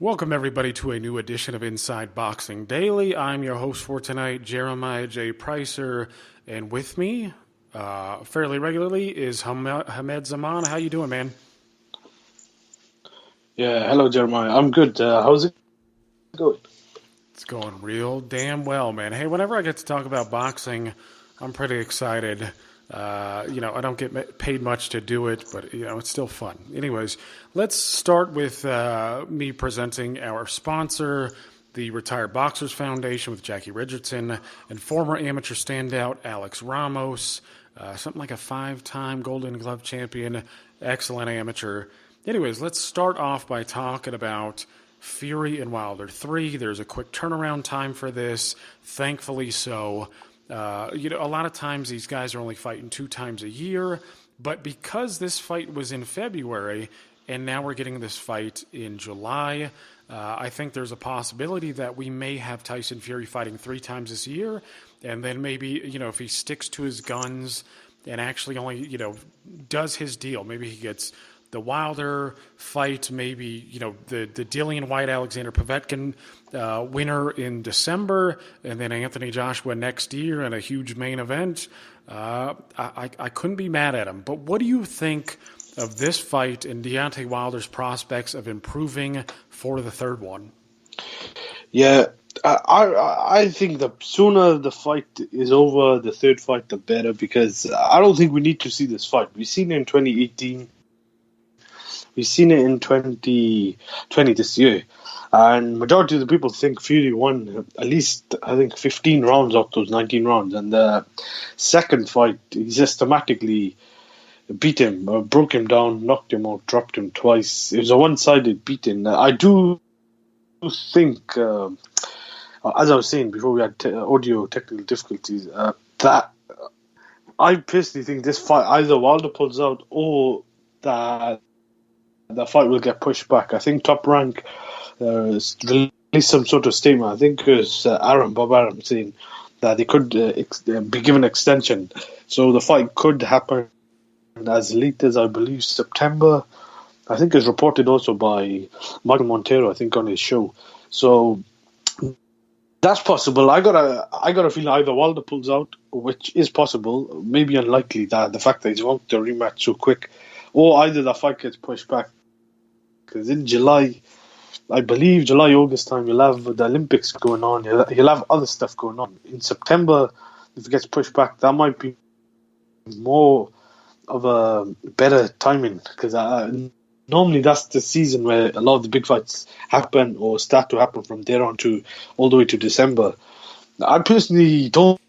Welcome, everybody, to a new edition of Inside Boxing Daily. I'm your host for tonight, Jeremiah J. Pricer, and with me, fairly regularly, is Hamed Zaman. How you doing, man? Yeah, hello, Jeremiah. I'm good. How's it going? It's going real damn well, man. Hey, whenever I get to talk about boxing, I'm pretty excited. I don't get paid much to do it, but, it's still fun. Anyways, let's start with me presenting our sponsor, the Retired Boxers Foundation with Jackie Richardson, and former amateur standout Alex Ramos, something like a 5-time Golden Glove champion, excellent amateur. Anyways, let's start off by talking about Fury and Wilder 3. There's a quick turnaround time for this, thankfully so. A lot of times these guys are only fighting 2 times a year, but because this fight was in February and now we're getting this fight in July, I think there's a possibility that we may have Tyson Fury fighting 3 times this year, and then maybe, if he sticks to his guns and actually only, does his deal, maybe he gets the Wilder fight, maybe, the Dillian White, Alexander Povetkin winner in December, and then Anthony Joshua next year in a huge main event. I couldn't be mad at him. But what do you think of this fight and Deontay Wilder's prospects of improving for the third one? Yeah, I think the sooner the fight is over, the third fight, the better, because I don't think we need to see this fight. We've seen it in 2018. We've seen it in 2020 this year. And majority of the people think Fury won at least, I think, 15 rounds out of those 19 rounds. And the second fight, he systematically beat him, broke him down, knocked him out, dropped him twice. It was a one-sided beating. I do think, as I was saying before we had audio technical difficulties, that I personally think this fight, either Wilder pulls out or that the fight will get pushed back. I think Top Rank released some sort of statement. I think it was Bob Arum saying that they could be given extension. So the fight could happen as late as, I believe, September. I think it's reported also by Michael Montero, I think, on his show. So that's possible. I got a feeling either Wilder pulls out, which is possible, maybe unlikely, that the fact that he's wanted the rematch so quick, or either the fight gets pushed back. Because in July, I believe July, August time, you'll have the Olympics going on. You'll have other stuff going on. In September, if it gets pushed back, that might be more of a better timing. Because normally that's the season where a lot of the big fights happen or start to happen from there on to all the way to December. I personally don't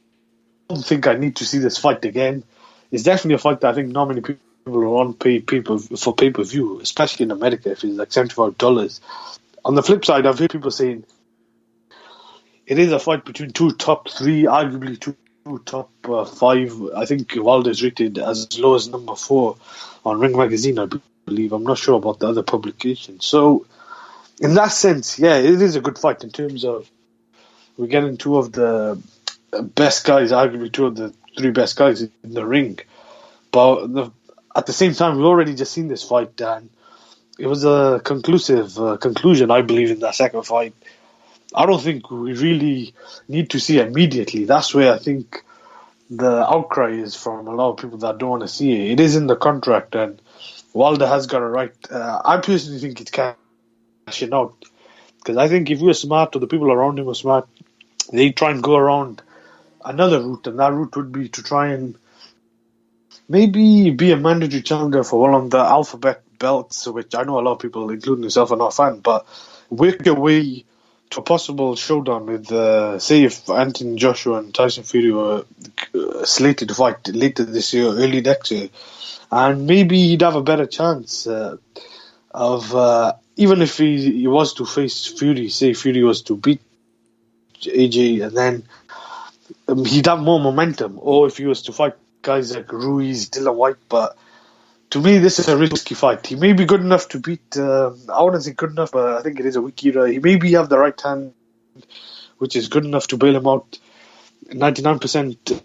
think I need to see this fight again. It's definitely a fight that I think not many people will want people for pay-per-view, especially in America, if it's like $75. On the flip side, I've heard people saying it is a fight between 2 top 3, arguably 2 top 5. I think Wilder is rated as low as number 4 on Ring Magazine, I believe. I'm not sure about the other publications. So, in that sense, yeah, it is a good fight in terms of we're getting 2 of the best guys, arguably 2 of the 3 best guys in the ring. But at the same time, we've already just seen this fight, and it was a conclusive conclusion, I believe, in that second fight. I don't think we really need to see it immediately. That's where I think the outcry is from a lot of people that don't want to see it. It is in the contract, and Wilder has got a right. I personally think it's cashing out. Because I think if we were smart, or the people around him were smart, they try and go around another route, and that route would be to try and maybe be a mandatory challenger for one of the alphabet belts, which I know a lot of people, including yourself, are not a fan, but work your way to a possible showdown with, say, if Anthony Joshua and Tyson Fury were slated to fight later this year, early next year, and maybe he'd have a better chance of, even if he was to face Fury, say Fury was to beat AJ, and then he'd have more momentum, or if he was to fight guys like Ruiz, Dillian White, but to me, this is a risky fight. He may be good enough to beat, I wouldn't say good enough, but I think it is a weak era. He maybe have the right hand, which is good enough to bail him out 99%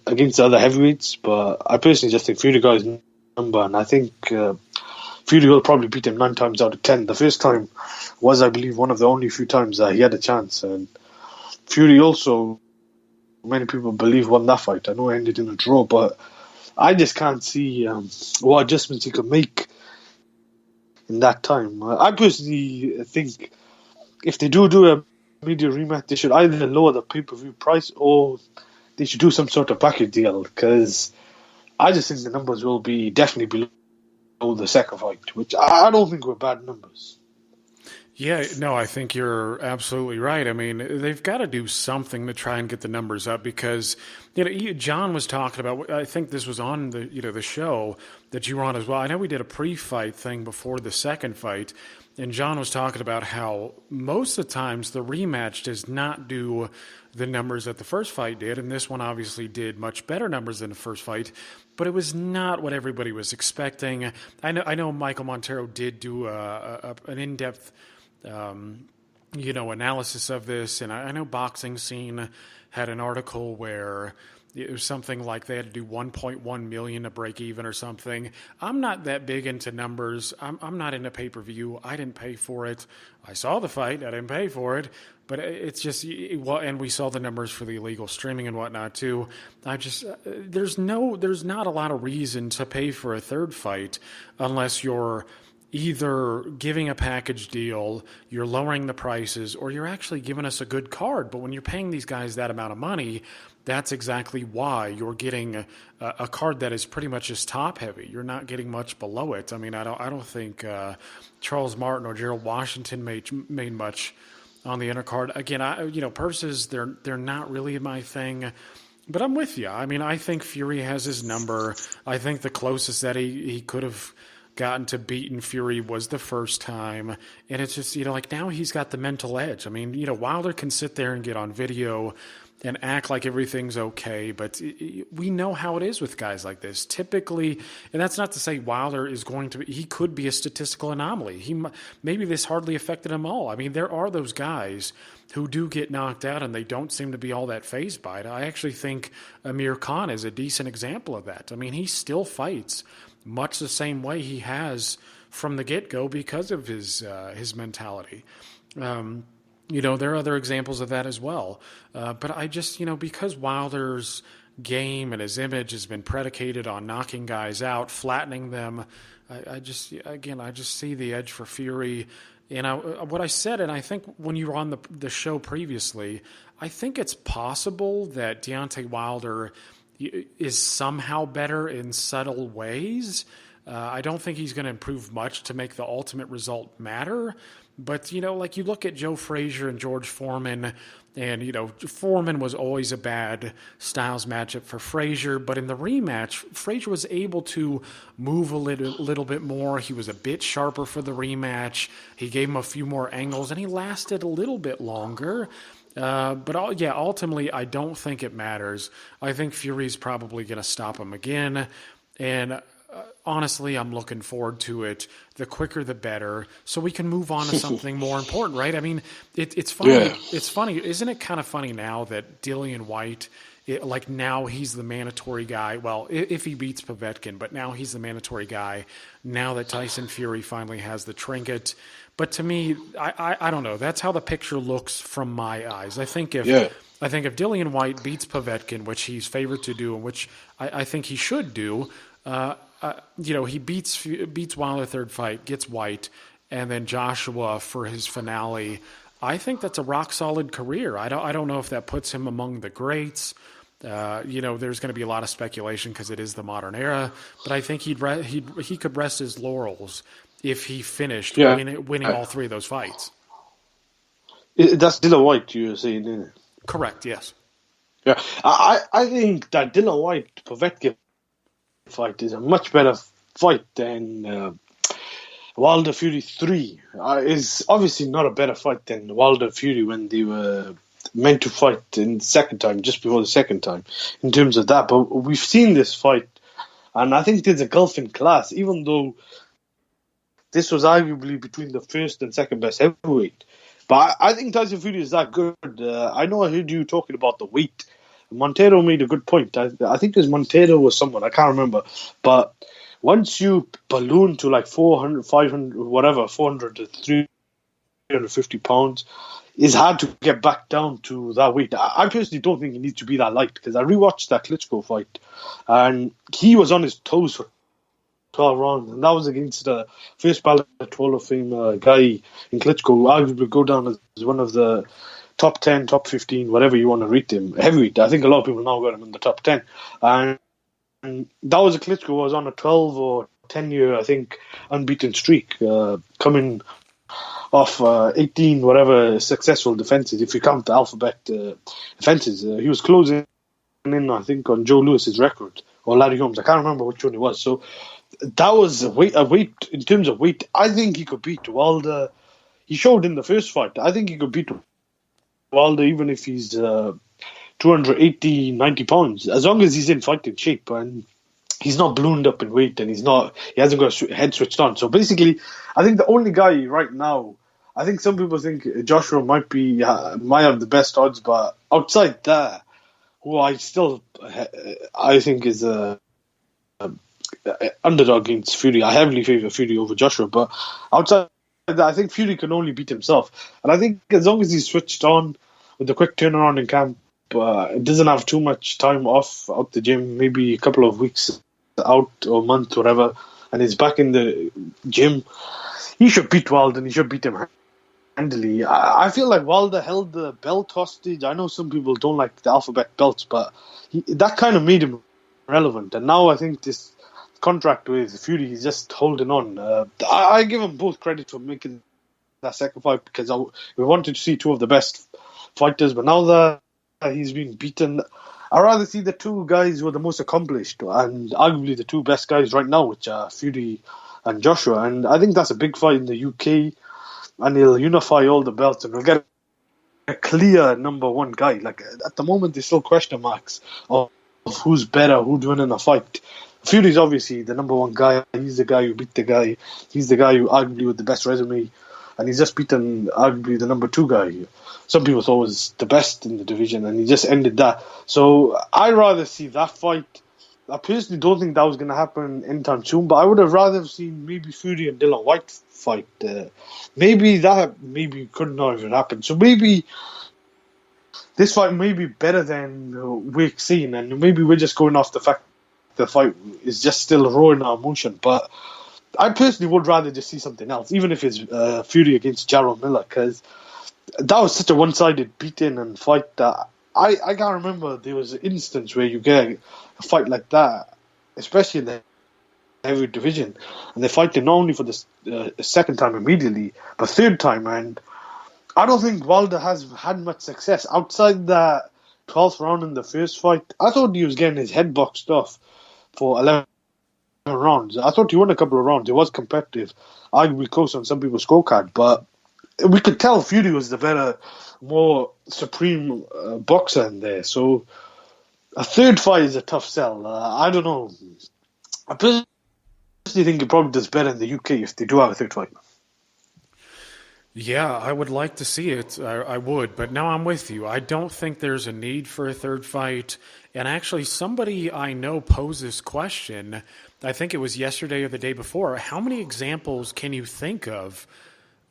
against the other heavyweights, but I personally just think Fury got his number, and I think Fury will probably beat him 9 times out of 10. The first time was, I believe, one of the only few times he had a chance. And Fury also, many people believe, won that fight. I know it ended in a draw, but I just can't see what adjustments he could make in that time. I personally think if they do a media rematch, they should either lower the pay-per-view price or they should do some sort of package deal, because I just think the numbers will be definitely below the second fight, which I don't think were bad numbers. Yeah, no, I think you're absolutely right. I mean, they've got to do something to try and get the numbers up because, John was talking about, I think this was on the show that you were on as well. I know we did a pre-fight thing before the second fight, and John was talking about how most of the times the rematch does not do the numbers that the first fight did, and this one obviously did much better numbers than the first fight, but it was not what everybody was expecting. I know Michael Montero did do an in-depth analysis of this, and I know Boxing Scene had an article where it was something like they had to do 1.1 million to break even or something. I'm not that big into numbers. I'm not into pay-per-view. I didn't pay for it. I saw the fight. I didn't pay for it. But it's just, and we saw the numbers for the illegal streaming and whatnot too. There's not a lot of reason to pay for a third fight unless you're either giving a package deal, you're lowering the prices, or you're actually giving us a good card. But when you're paying these guys that amount of money, that's exactly why you're getting a card that is pretty much just top heavy. You're not getting much below it. I mean, I don't think Charles Martin or Gerald Washington made much on the undercard. Again, purses, they're not really my thing. But I'm with you. I mean, I think Fury has his number. I think the closest that he could have gotten to beating Fury was the first time. And it's just, now he's got the mental edge. I mean, Wilder can sit there and get on video and act like everything's okay, but we know how it is with guys like this. Typically, and that's not to say Wilder is he could be a statistical anomaly. Maybe this hardly affected him all. I mean, there are those guys who do get knocked out and they don't seem to be all that fazed by it. I actually think Amir Khan is a decent example of that. I mean, he still fights much the same way he has from the get-go because of his mentality. There are other examples of that as well. But I just, because Wilder's game and his image has been predicated on knocking guys out, flattening them, I just see the edge for Fury. And what I said, and I think when you were on the show previously, I think it's possible that Deontay Wilder is somehow better in subtle ways. I don't think he's going to improve much to make the ultimate result matter. But, you look at Joe Frazier and George Foreman, and, Foreman was always a bad styles matchup for Frazier. But in the rematch, Frazier was able to move a little bit more. He was a bit sharper for the rematch. He gave him a few more angles, and he lasted a little bit longer. But ultimately, I don't think it matters. I think Fury's probably going to stop him again. And honestly, I'm looking forward to it. The quicker, the better, so we can move on to something more important, right? I mean, it's funny. Yeah. It's funny. Isn't it kind of funny now that Dillian White, now he's the mandatory guy. Well, if he beats Povetkin, but now he's the mandatory guy now that Tyson Fury finally has the trinket. But to me, I don't know. That's how the picture looks from my eyes. I think if Dillian White beats Povetkin, which he's favored to do, and which I think he should do, he beats Wilder third fight, gets White, and then Joshua for his finale. I think that's a rock solid career. I don't know if that puts him among the greats. There's going to be a lot of speculation because it is the modern era, but I think he could rest his laurels if he finished winning all three of those fights. That's Dillian White you were saying, isn't it? Correct, yes. Yeah, I think that Dillian White Povetkin fight is a much better fight than Wilder Fury 3. Is obviously not a better fight than Wilder Fury when they were meant to fight in the second time, just before the second time, in terms of that. But we've seen this fight, and I think there's a gulf in class, even though this was arguably between the first and second best heavyweight. But I think Tyson Fury is that good. I know I heard you talking about the weight. Montero made a good point. I think it was Montero or someone, I can't remember. But once you balloon to like 400, 500, whatever, 400 to 350 pounds, it's hard to get back down to that weight. I personally don't think he needs to be that light, because I rewatched that Klitschko fight and he was on his toes for 12 rounds, and that was against the first ballot Hall of Fame guy in Klitschko, who arguably go down as one of the top 10, top 15, whatever you want to rate him, heavyweight. I think a lot of people now got him in the top 10. And that was a Klitschko who was on a 12 or 10-year, I think, unbeaten streak, coming off 18, whatever, successful defenses, if you count the alphabet defenses. He was closing in, I think, on Joe Lewis's record, or Larry Holmes. I can't remember which one it was. So that was a weight, in terms of weight, I think he could beat Wilder. He showed in the first fight. I think he could beat Wilder even if he's 280, 90 pounds, as long as he's in fighting shape and he's not ballooned up in weight and he hasn't got a head switched on. So basically, I think the only guy right now, I think some people think Joshua might have the best odds, but outside that, who I think is a underdog against Fury. I heavily favour Fury over Joshua, but outside that, I think Fury can only beat himself. And I think as long as he's switched on with the quick turnaround in camp, it doesn't have too much time off out the gym, maybe a couple of weeks out or a month, whatever, and he's back in the gym, he should beat Wilder and he should beat him handily. I feel like Wilder held the belt hostage. I know some people don't like the alphabet belts, but that kind of made him relevant. And now I think this contract with Fury, he's just holding on. I give him both credit for making that sacrifice, because we wanted to see two of the best fighters, but now that he's been beaten, I'd rather see the two guys who are the most accomplished and arguably the two best guys right now, which are Fury and Joshua. And I think that's a big fight in the UK, and he'll unify all the belts and we'll get a clear number one guy. Like, at the moment, there's still question marks of who's better, who's winning a fight. Fury's obviously the number one guy. He's the guy who beat the guy. He's the guy who arguably with the best resume, and he's just beaten arguably the number two guy. Some people thought was the best in the division, and he just ended that. So I'd rather see that fight. I personally don't think that was going to happen anytime soon, but I would have rather seen maybe Fury and Dillian White fight. Maybe could not have happened. So maybe this fight may be better than we've seen, and maybe we're just going off the fact the fight is just still raw in our emotion. But I personally would rather just see something else, even if it's Fury against Jarrell Miller, because that was such a one-sided beating and fight that I can't remember there was an instance where you get a fight like that, especially in the heavy division, and they're fighting not only for the second time immediately, but third time. And I don't think Wilder has had much success outside that 12th round in the first fight. I thought he was getting his head boxed off for 11 rounds. I thought he won a couple of rounds. It was competitive, arguably close on some people's scorecard, but we could tell Fury was the better, more supreme boxer in there. So a third fight is a tough sell. I don't know. I personally think it probably does better in the UK if they do have a third fight. Yeah, I would like to see it. I would, but now I'm with you. I don't think there's a need for a third fight. And actually, somebody I know posed this question. I think it was yesterday or the day before. How many examples can you think of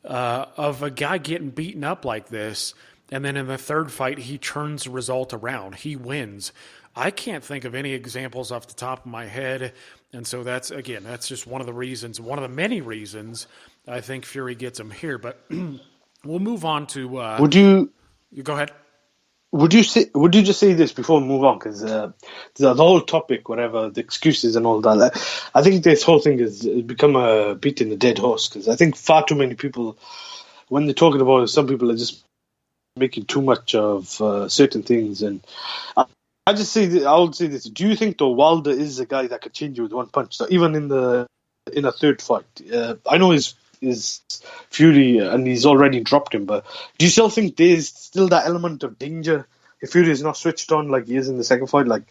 a guy getting beaten up like this, and then in the third fight, he turns the result around. He wins. I can't think of any examples off the top of my head, and so that's just one of the many reasons I think Fury gets him here. But we'll move on to... You go ahead. Would you just say this before we move on? Because the whole topic, whatever, the excuses and all that, I think this whole thing has become a beating a dead horse. Because I think far too many people, when they're talking about it, some people are just making too much of certain things. And I would say this: do you think though Wilder is a guy that could change you with one punch? So even in a third fight, I know his Fury, and he's already dropped him, but do you still think there's still that element of danger if Fury is not switched on like he is in the second fight? Like,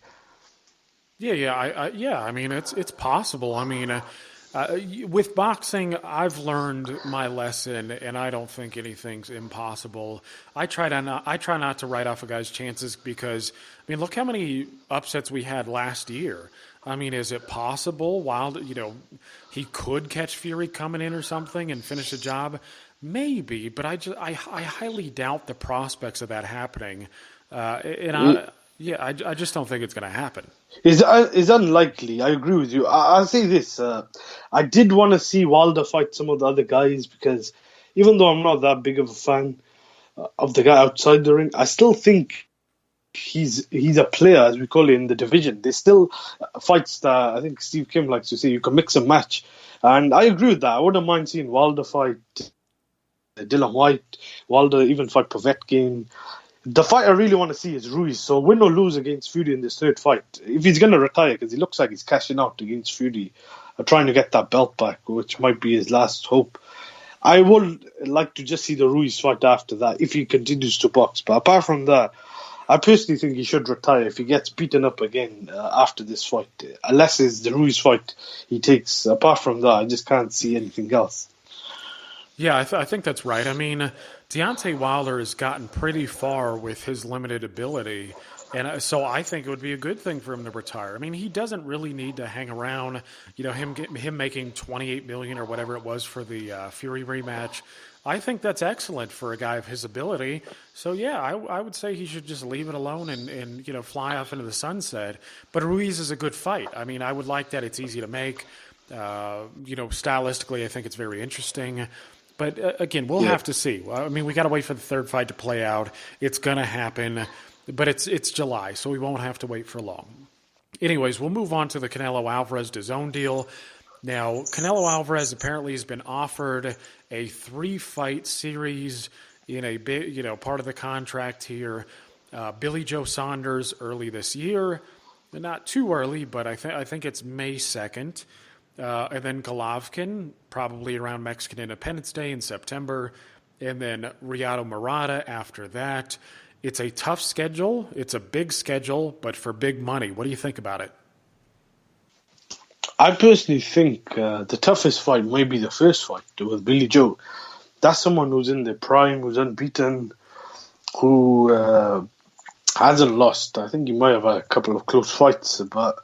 I mean, it's possible. I mean, With boxing, I've learned my lesson, and I don't think anything's impossible. I try not to write off a guy's chances because, I mean, look how many upsets we had last year. I mean, is it possible? Wild, he could catch Fury coming in or something and finish the job. Maybe, but I highly doubt the prospects of that happening. I just don't think it's going to happen. Is unlikely. I agree with you. I'll say this: I did want to see Wilder fight some of the other guys because even though I'm not that big of a fan of the guy outside the ring, I still think he's a player, as we call it in the division. There's still fights that I think Steve Kim likes to say you can mix and match, and I agree with that. I wouldn't mind seeing Wilder fight Dylan White, Wilder even fight Povetkin. The fight I really want to see is Ruiz. So win or lose against Fury in this third fight, if he's going to retire, because he looks like he's cashing out against Fury, trying to get that belt back, which might be his last hope. I would like to just see the Ruiz fight after that, if he continues to box. But apart from that, I personally think he should retire if he gets beaten up again after this fight. Unless it's the Ruiz fight he takes. Apart from that, I just can't see anything else. Yeah, I think that's right. I mean, Deontay Wilder has gotten pretty far with his limited ability, and so I think it would be a good thing for him to retire. I mean, he doesn't really need to hang around. Him making $28 million or whatever it was for the Fury rematch. I think that's excellent for a guy of his ability. So yeah, I would say he should just leave it alone and fly off into the sunset. But Ruiz is a good fight. I mean, I would like that. It's easy to make. Stylistically, I think it's very interesting. But again, we'll have to see. I mean, we got to wait for the third fight to play out. It's going to happen, but it's July, so we won't have to wait for long. Anyways, we'll move on to the Canelo Alvarez DAZN deal. Now, Canelo Alvarez apparently has been offered a 3-fight series in a big, part of the contract here. Billy Joe Saunders early this year, not too early, but I think it's May 2nd. And then Golovkin, probably around Mexican Independence Day in September. And then Riyado Murata after that. It's a tough schedule. It's a big schedule, but for big money. What do you think about it? I personally think the toughest fight might be the first fight with Billy Joe. That's someone who's in their prime, who's unbeaten, who hasn't lost. I think he might have had a couple of close fights, but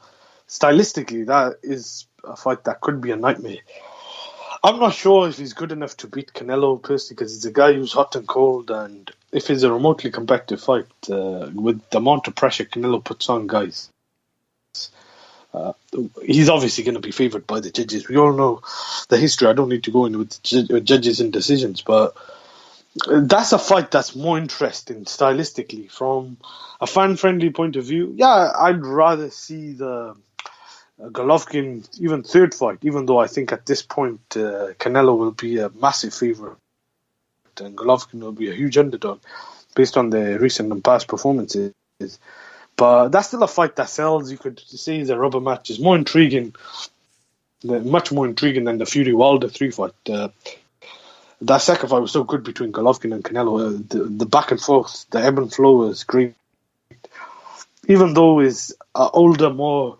stylistically, that is a fight that could be a nightmare. I'm not sure if he's good enough to beat Canelo personally because he's a guy who's hot and cold, and if it's a remotely competitive fight with the amount of pressure Canelo puts on guys, he's obviously going to be favoured by the judges. We all know the history. I don't need to go into with judges and decisions, but that's a fight that's more interesting stylistically from a fan-friendly point of view. Yeah, I'd rather see the Golovkin even third fight, even though I think at this point Canelo will be a massive favourite and Golovkin will be a huge underdog based on the recent and past performances. But that's still a fight that sells. You could say it's a rubber match. It's more intriguing, much more intriguing than the Fury Wilder 3 fight. That second fight was so good between Golovkin and Canelo. The back and forth, the ebb and flow was great. Even though he's older, more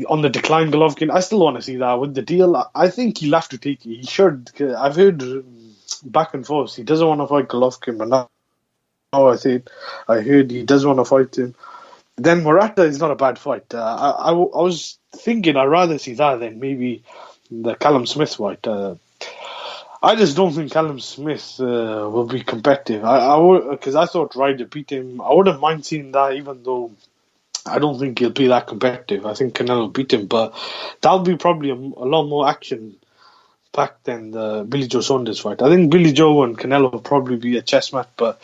on the decline Golovkin, I still want to see that with the deal. I think he'll have to take it. He should. I've heard back and forth. He doesn't want to fight Golovkin, but now I heard he does want to fight him. Then Murata is not a bad fight. I was thinking I'd rather see that than maybe the Callum Smith fight. I just don't think Callum Smith will be competitive. Because I thought Ryder beat him. I wouldn't mind seeing that, even though I don't think he'll be that competitive. I think Canelo beat him, but that'll be probably a lot more action-packed than the Billy Joe Saunders fight. I think Billy Joe and Canelo will probably be a chess match, but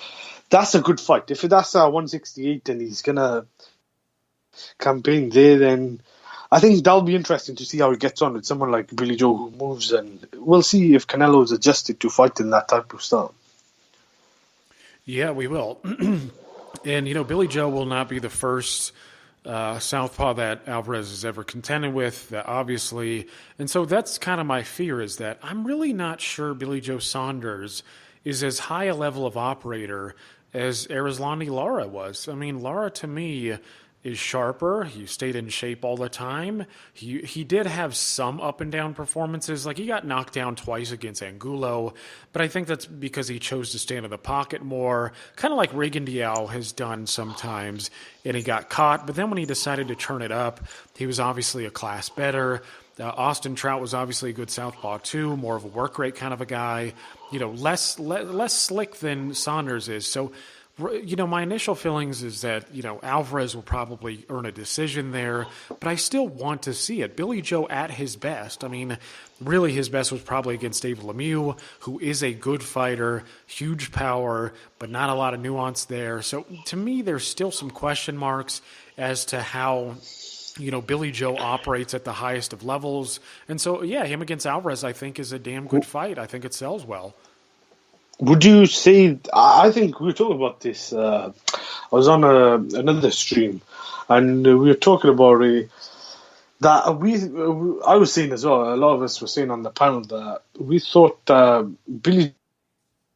that's a good fight. If that's 168 and he's going to campaign there, then I think that'll be interesting to see how he gets on with someone like Billy Joe who moves, and we'll see if Canelo is adjusted to fighting that type of style. Yeah, we will. And, Billy Joe will not be the first southpaw that Alvarez has ever contended with, obviously. And so that's kind of my fear, is that I'm really not sure Billy Joe Saunders is as high a level of operator as Erislandy Lara was. I mean, Lara, to me, is sharper. He stayed in shape all the time. He did have some up and down performances. Like he got knocked down twice against Angulo, but I think that's because he chose to stand in the pocket more, kind of like Reagan Diao has done sometimes, and he got caught. But then when he decided to turn it up, he was obviously a class better. Austin Trout was obviously a good southpaw too, more of a work rate kind of a guy, less slick than Saunders is. So, my initial feelings is that, Alvarez will probably earn a decision there, but I still want to see it. Billy Joe at his best. I mean, really his best was probably against Dave Lemieux, who is a good fighter, huge power, but not a lot of nuance there. So to me, there's still some question marks as to how Billy Joe operates at the highest of levels. And so, him against Alvarez, I think, is a damn good fight. I think it sells well. Would you say, I think we were talking about this, I was on another stream, and we were talking about that I was saying as well, a lot of us were saying on the panel that we thought Billy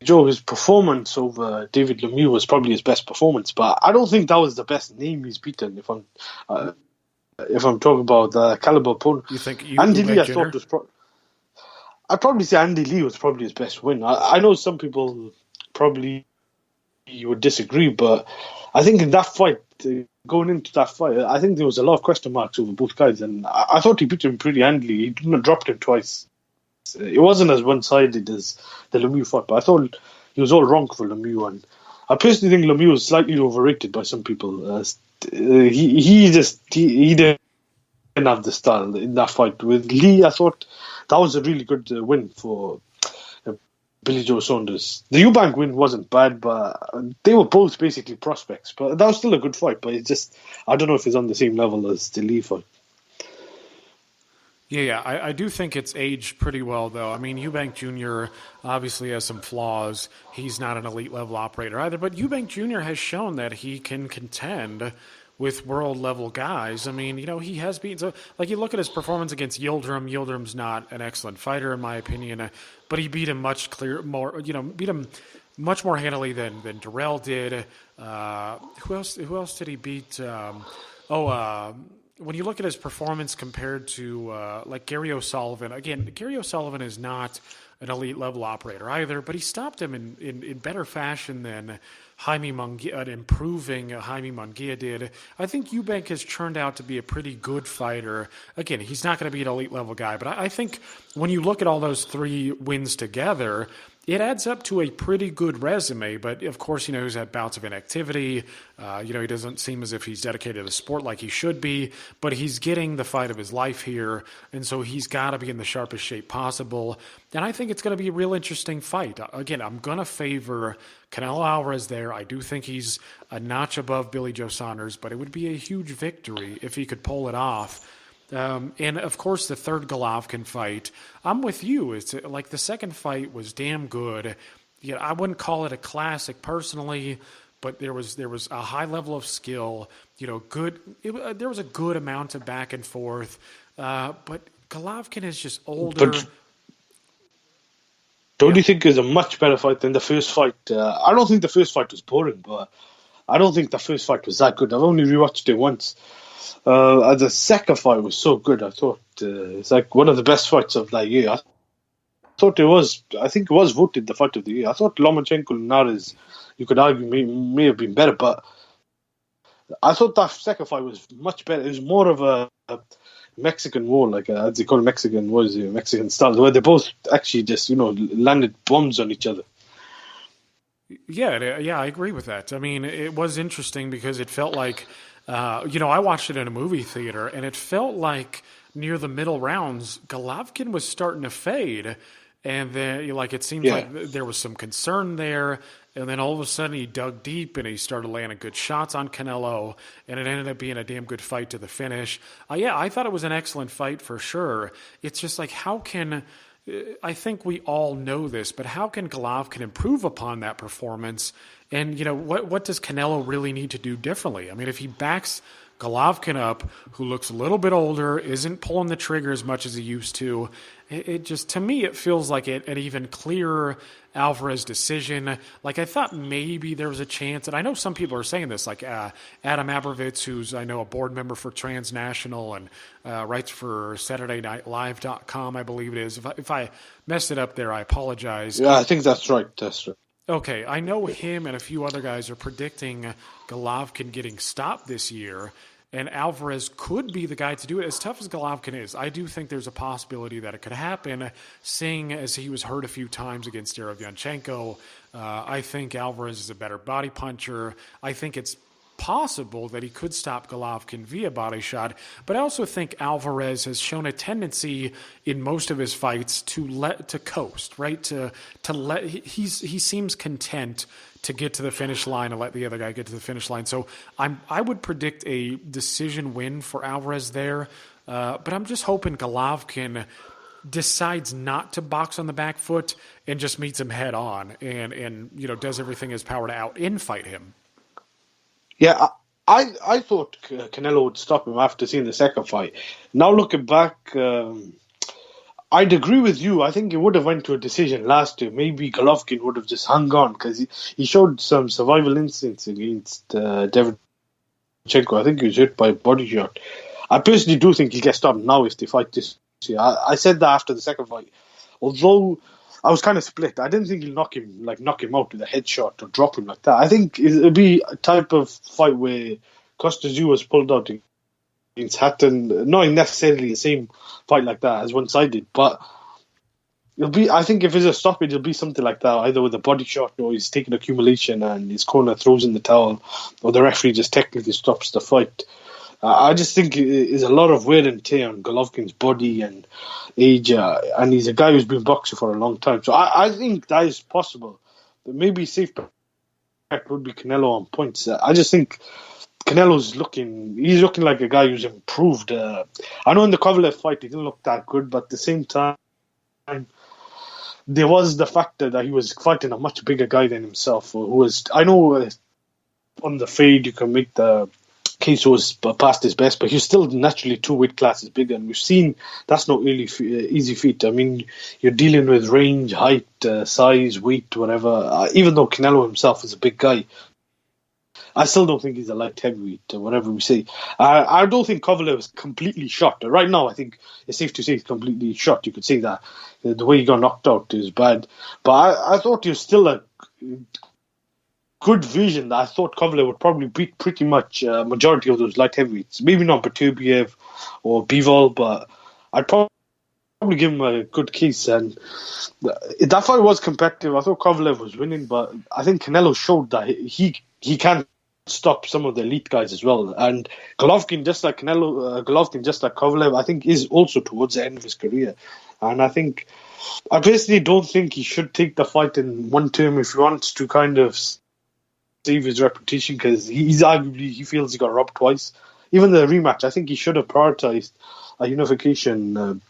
Joe, his performance over David Lemieux was probably his best performance, but I don't think that was the best name he's beaten, if I'm talking about the caliber opponent. You think Andy Lee, I thought was I'd probably say Andy Lee was probably his best win. I know some people probably would disagree, but I think in that fight, going into that fight, I think there was a lot of question marks over both guys, and I thought he beat him pretty handily. He didn't dropped him twice. It wasn't as one-sided as the Lemieux fight, but I thought he was all wrong for Lemieux, and I personally think Lemieux was slightly overrated by some people. He didn't have the style in that fight. With Lee, I thought that was a really good win for Billy Joe Saunders. The Eubank win wasn't bad, but they were both basically prospects. But that was still a good fight. But I don't know if it's on the same level as the Lee fight. Yeah, I do think it's aged pretty well, though. I mean, Eubank Jr. obviously has some flaws. He's not an elite level operator either, but Eubank Jr. has shown that he can contend with world-level guys. I mean, he has beaten... So, you look at his performance against Yildirim. Yildirim's not an excellent fighter, in my opinion, but he beat him much more handily than Durrell did. Who else did he beat? When you look at his performance compared to, Gary O'Sullivan, again, Gary O'Sullivan is not an elite-level operator either, but he stopped him in better fashion than Jaime Munguia, improving Jaime Munguia did. I think Eubank has turned out to be a pretty good fighter. Again, he's not going to be an elite-level guy, but I think when you look at all those three wins together, it adds up to a pretty good resume. But, of course, he's had bouts of inactivity. He doesn't seem as if he's dedicated to the sport like he should be, but he's getting the fight of his life here, and so he's got to be in the sharpest shape possible. And I think it's going to be a real interesting fight. Again, I'm going to favor Canelo Alvarez there. I do think he's a notch above Billy Joe Saunders, but it would be a huge victory if he could pull it off. And, of course, the third Golovkin fight, I'm with you. It's the second fight was damn good. I wouldn't call it a classic personally, but there was a high level of skill. Good. There was a good amount of back and forth. But Golovkin is just older. But don't you think it was a much better fight than the first fight? I don't think the first fight was boring, but I don't think the first fight was that good. I've only rewatched it once. The second fight was so good. I thought it's one of the best fights of that year. I think it was voted the fight of the year. I thought Lomachenko-Linares, you could argue, may have been better, but I thought that second fight was much better. It was more of a Mexican war, as they call Mexican style, where they both actually just landed bombs on each other. Yeah, I agree with that. I mean, it was interesting because it felt like. I watched it in a movie theater, and it felt like near the middle rounds, Golovkin was starting to fade, and then it seemed like there was some concern there, and then all of a sudden he dug deep and he started landing good shots on Canelo, and it ended up being a damn good fight to the finish. I thought it was an excellent fight for sure. It's just how can... I think we all know this, but how can Golovkin improve upon that performance? And, what does Canelo really need to do differently? I mean, if he backs Golovkin up, who looks a little bit older, isn't pulling the trigger as much as he used to. It just, to me, it feels like an even clearer Alvarez decision. Like, I thought maybe there was a chance, and I know some people are saying this, like Adam Abrovitz, who's, I know, a board member for Transnational and writes for SaturdayNightLive.com, I believe it is. If I messed it up there, I apologize. Yeah, I think that's right. That's right. Okay, I know him and a few other guys are predicting Golovkin getting stopped this year, and Alvarez could be the guy to do it. As tough as Golovkin is, I do think there's a possibility that it could happen, seeing as he was hurt a few times against Derevyanchenko. I think Alvarez is a better body puncher. I think it's possible that he could stop Golovkin via body shot, but I also think Alvarez has shown a tendency in most of his fights to coast, right? He seems content to get to the finish line and let the other guy get to the finish line. So I would predict a decision win for Alvarez there, but I'm just hoping Golovkin decides not to box on the back foot and just meets him head on and does everything in his power to out-in-fight him. Yeah, I thought Canelo would stop him after seeing the second fight. Now looking back, I'd agree with you. I think it would have went to a decision last year. Maybe Golovkin would have just hung on because he showed some survival instincts against Derevyanchenko. I think he was hit by a body shot. I personally do think he'll get stopped now if they fight this year. I said that after the second fight. Although I was kind of split. I didn't think he'll knock him out with a headshot or drop him like that. I think it'll be a type of fight where Costa was pulled out against Hatton. Not necessarily the same fight like that as one-sided, but it'll be. I think if it's a stoppage, it'll be something like that, either with a body shot or he's taking accumulation and his corner throws in the towel, or the referee just technically stops the fight. I just think there's a lot of wear and tear on Golovkin's body and age, and he's a guy who's been boxing for a long time. So I think that is possible. But maybe safe bet would be Canelo on points. I just think Canelo's he's looking like a guy who's improved. I know in the Kovalev fight he didn't look that good, but at the same time, there was the factor that he was fighting a much bigger guy than himself, who was, I know on the fade you can make the case was past his best, but he's still naturally 2 weight classes bigger, and we've seen that's not really easy feat. I mean, you're dealing with range, height, size, weight, whatever. Even though Canelo himself is a big guy, I still don't think he's a light heavyweight, or whatever we say. I don't think Kovalev is completely shot. Right now, I think it's safe to say he's completely shot. You could say that. The way he got knocked out is bad. But I thought he was still a good vision that I thought Kovalev would probably beat pretty much majority of those light heavyweights. Maybe not Beterbiev or Bivol, but I'd probably give him a good case. And that fight was competitive. I thought Kovalev was winning, but I think Canelo showed that he can stop some of the elite guys as well. And Golovkin, just like Kovalev, I think is also towards the end of his career. And I personally don't think he should take the fight in one term if he wants to kind of save his reputation, because he feels he got robbed twice. Even the rematch, I think he should have prioritized a unification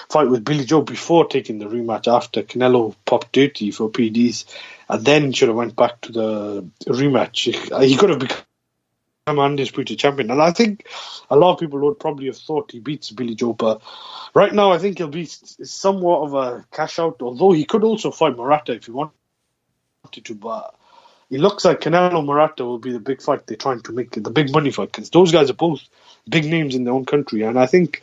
fight with Billy Joe before taking the rematch after Canelo popped dirty for PDs, and then should have went back to the rematch. He could have become undisputed champion, and I think a lot of people would probably have thought he beats Billy Joe, but right now I think he'll be somewhat of a cash out, although he could also fight Murata if he wanted to, but it looks like Canelo Murata will be the big fight they're trying to make, the big money fight, because those guys are both big names in their own country. And I think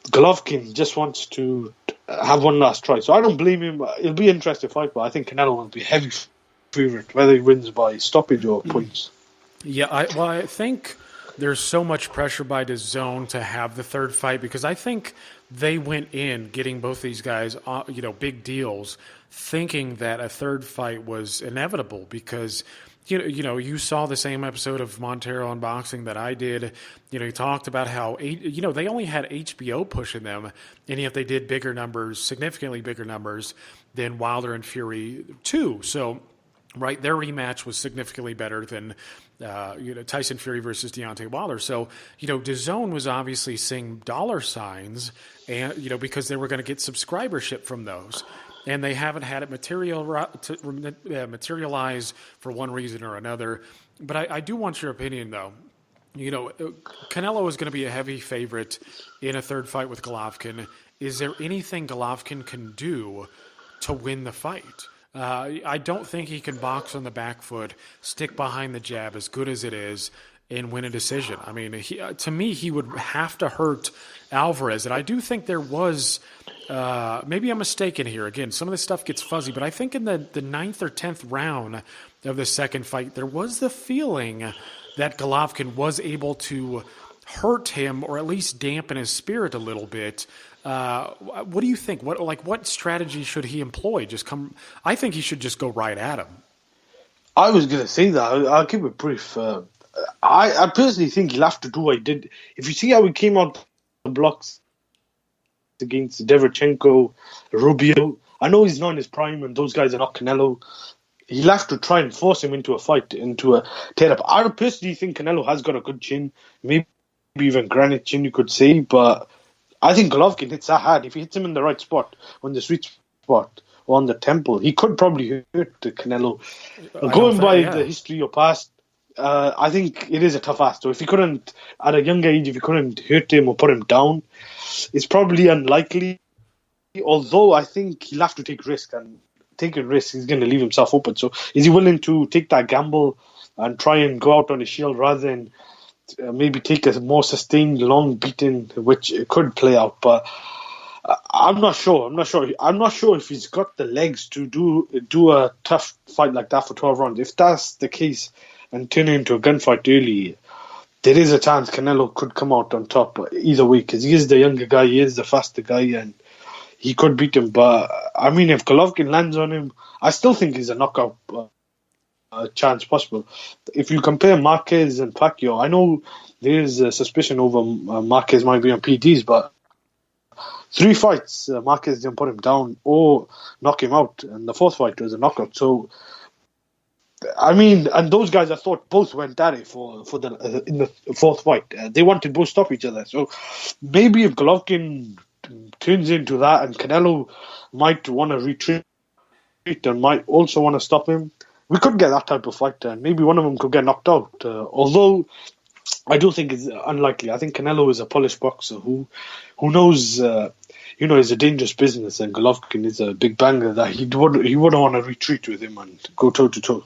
Golovkin just wants to have one last try. So I don't blame him. It'll be an interesting fight, but I think Canelo will be heavy favourite, whether he wins by stoppage or points. Yeah, I think there's so much pressure by DAZN to have the third fight, because I think they went in getting both these guys, big deals, thinking that a third fight was inevitable, because you saw the same episode of Montero Unboxing that I did. He talked about how they only had HBO pushing them, and yet they did bigger numbers, significantly bigger numbers than Wilder and Fury 2. So, right, their rematch was significantly better than Tyson Fury versus Deontay Wilder. So, DAZN was obviously seeing dollar signs, and because they were going to get subscribership from those. And they haven't had it materialize for one reason or another. But I do want your opinion, though. Canelo is going to be a heavy favorite in a third fight with Golovkin. Is there anything Golovkin can do to win the fight? I don't think he can box on the back foot, stick behind the jab as good as it is, and win a decision. I mean, to me, he would have to hurt Alvarez. And I do think there was, maybe I'm mistaken here. Again, some of this stuff gets fuzzy, but I think in the ninth or 10th round of the second fight, there was the feeling that Golovkin was able to hurt him or at least dampen his spirit a little bit. What do you think? What strategy should he employ? I think he should just go right at him. I was going to say that. I'll keep it brief. I personally think he'll have to do what he did. If you see how he came out the blocks against Derevchenko, Rubio, I know he's not in his prime and those guys are not Canelo. He'll have to try and force him into a fight, into a tear-up. I personally think Canelo has got a good chin, maybe even granite chin, you could say, but I think Golovkin hits that hard. If he hits him in the right spot, on the sweet spot, or on the temple, he could probably hurt Canelo. Going by the history or past, I think it is a tough ask. So if he couldn't, at a younger age, if he couldn't hurt him or put him down, it's probably unlikely. Although I think he'll have to take risk, and taking risks, he's going to leave himself open. So is he willing to take that gamble and try and go out on his shield rather than maybe take a more sustained, long beating, which could play out? But I'm not sure. I'm not sure if he's got the legs to do a tough fight like that for 12 rounds. If that's the case and turn it into a gunfight early, there is a chance Canelo could come out on top either way, because he is the younger guy, he is the faster guy, and he could beat him. But I mean, if Golovkin lands on him, I still think he's a knockout chance possible. If you compare Marquez and Pacquiao, I know there is a suspicion over Marquez might be on PDs, but 3 fights Marquez didn't put him down or knock him out, and the 4th fight was a knockout. So I mean, and those guys, I thought, both went at it for in the 4th fight. They wanted both stop each other. So maybe if Golovkin turns into that, and Canelo might want to retreat and might also want to stop him, we could get that type of fight, and maybe one of them could get knocked out. Although I do think it's unlikely. I think Canelo is a polished boxer who knows, it's a dangerous business, and Golovkin is a big banger that he wouldn't want to retreat with him and go toe to toe.